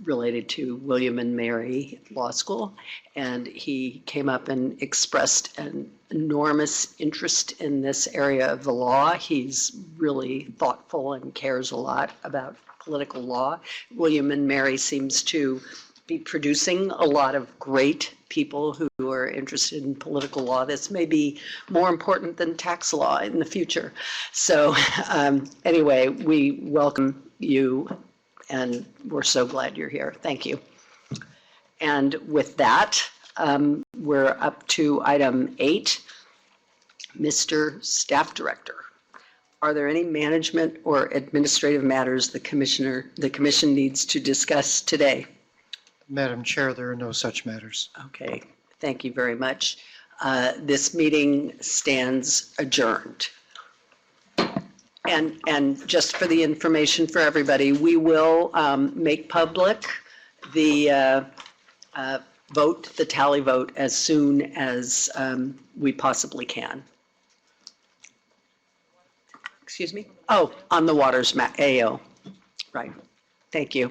related to William & Mary Law School, and he came up and expressed an enormous interest in this area of the law. He's really thoughtful and cares a lot about political law. William & Mary seems to be producing a lot of great people who are interested in political law. This may be more important than tax law in the future. So anyway, we welcome you, and we're so glad you're here. Thank you. And with that, we're up to item 8, Mr. Staff Director. Are there any management or administrative matters the commission needs to discuss today? Madam Chair, there are no such matters. Okay, thank you very much. This meeting stands adjourned. And just for the information for everybody, we will make public the vote, the tally vote, as soon as we possibly can. Excuse me? Oh, on the Waters AO. Right. Thank you.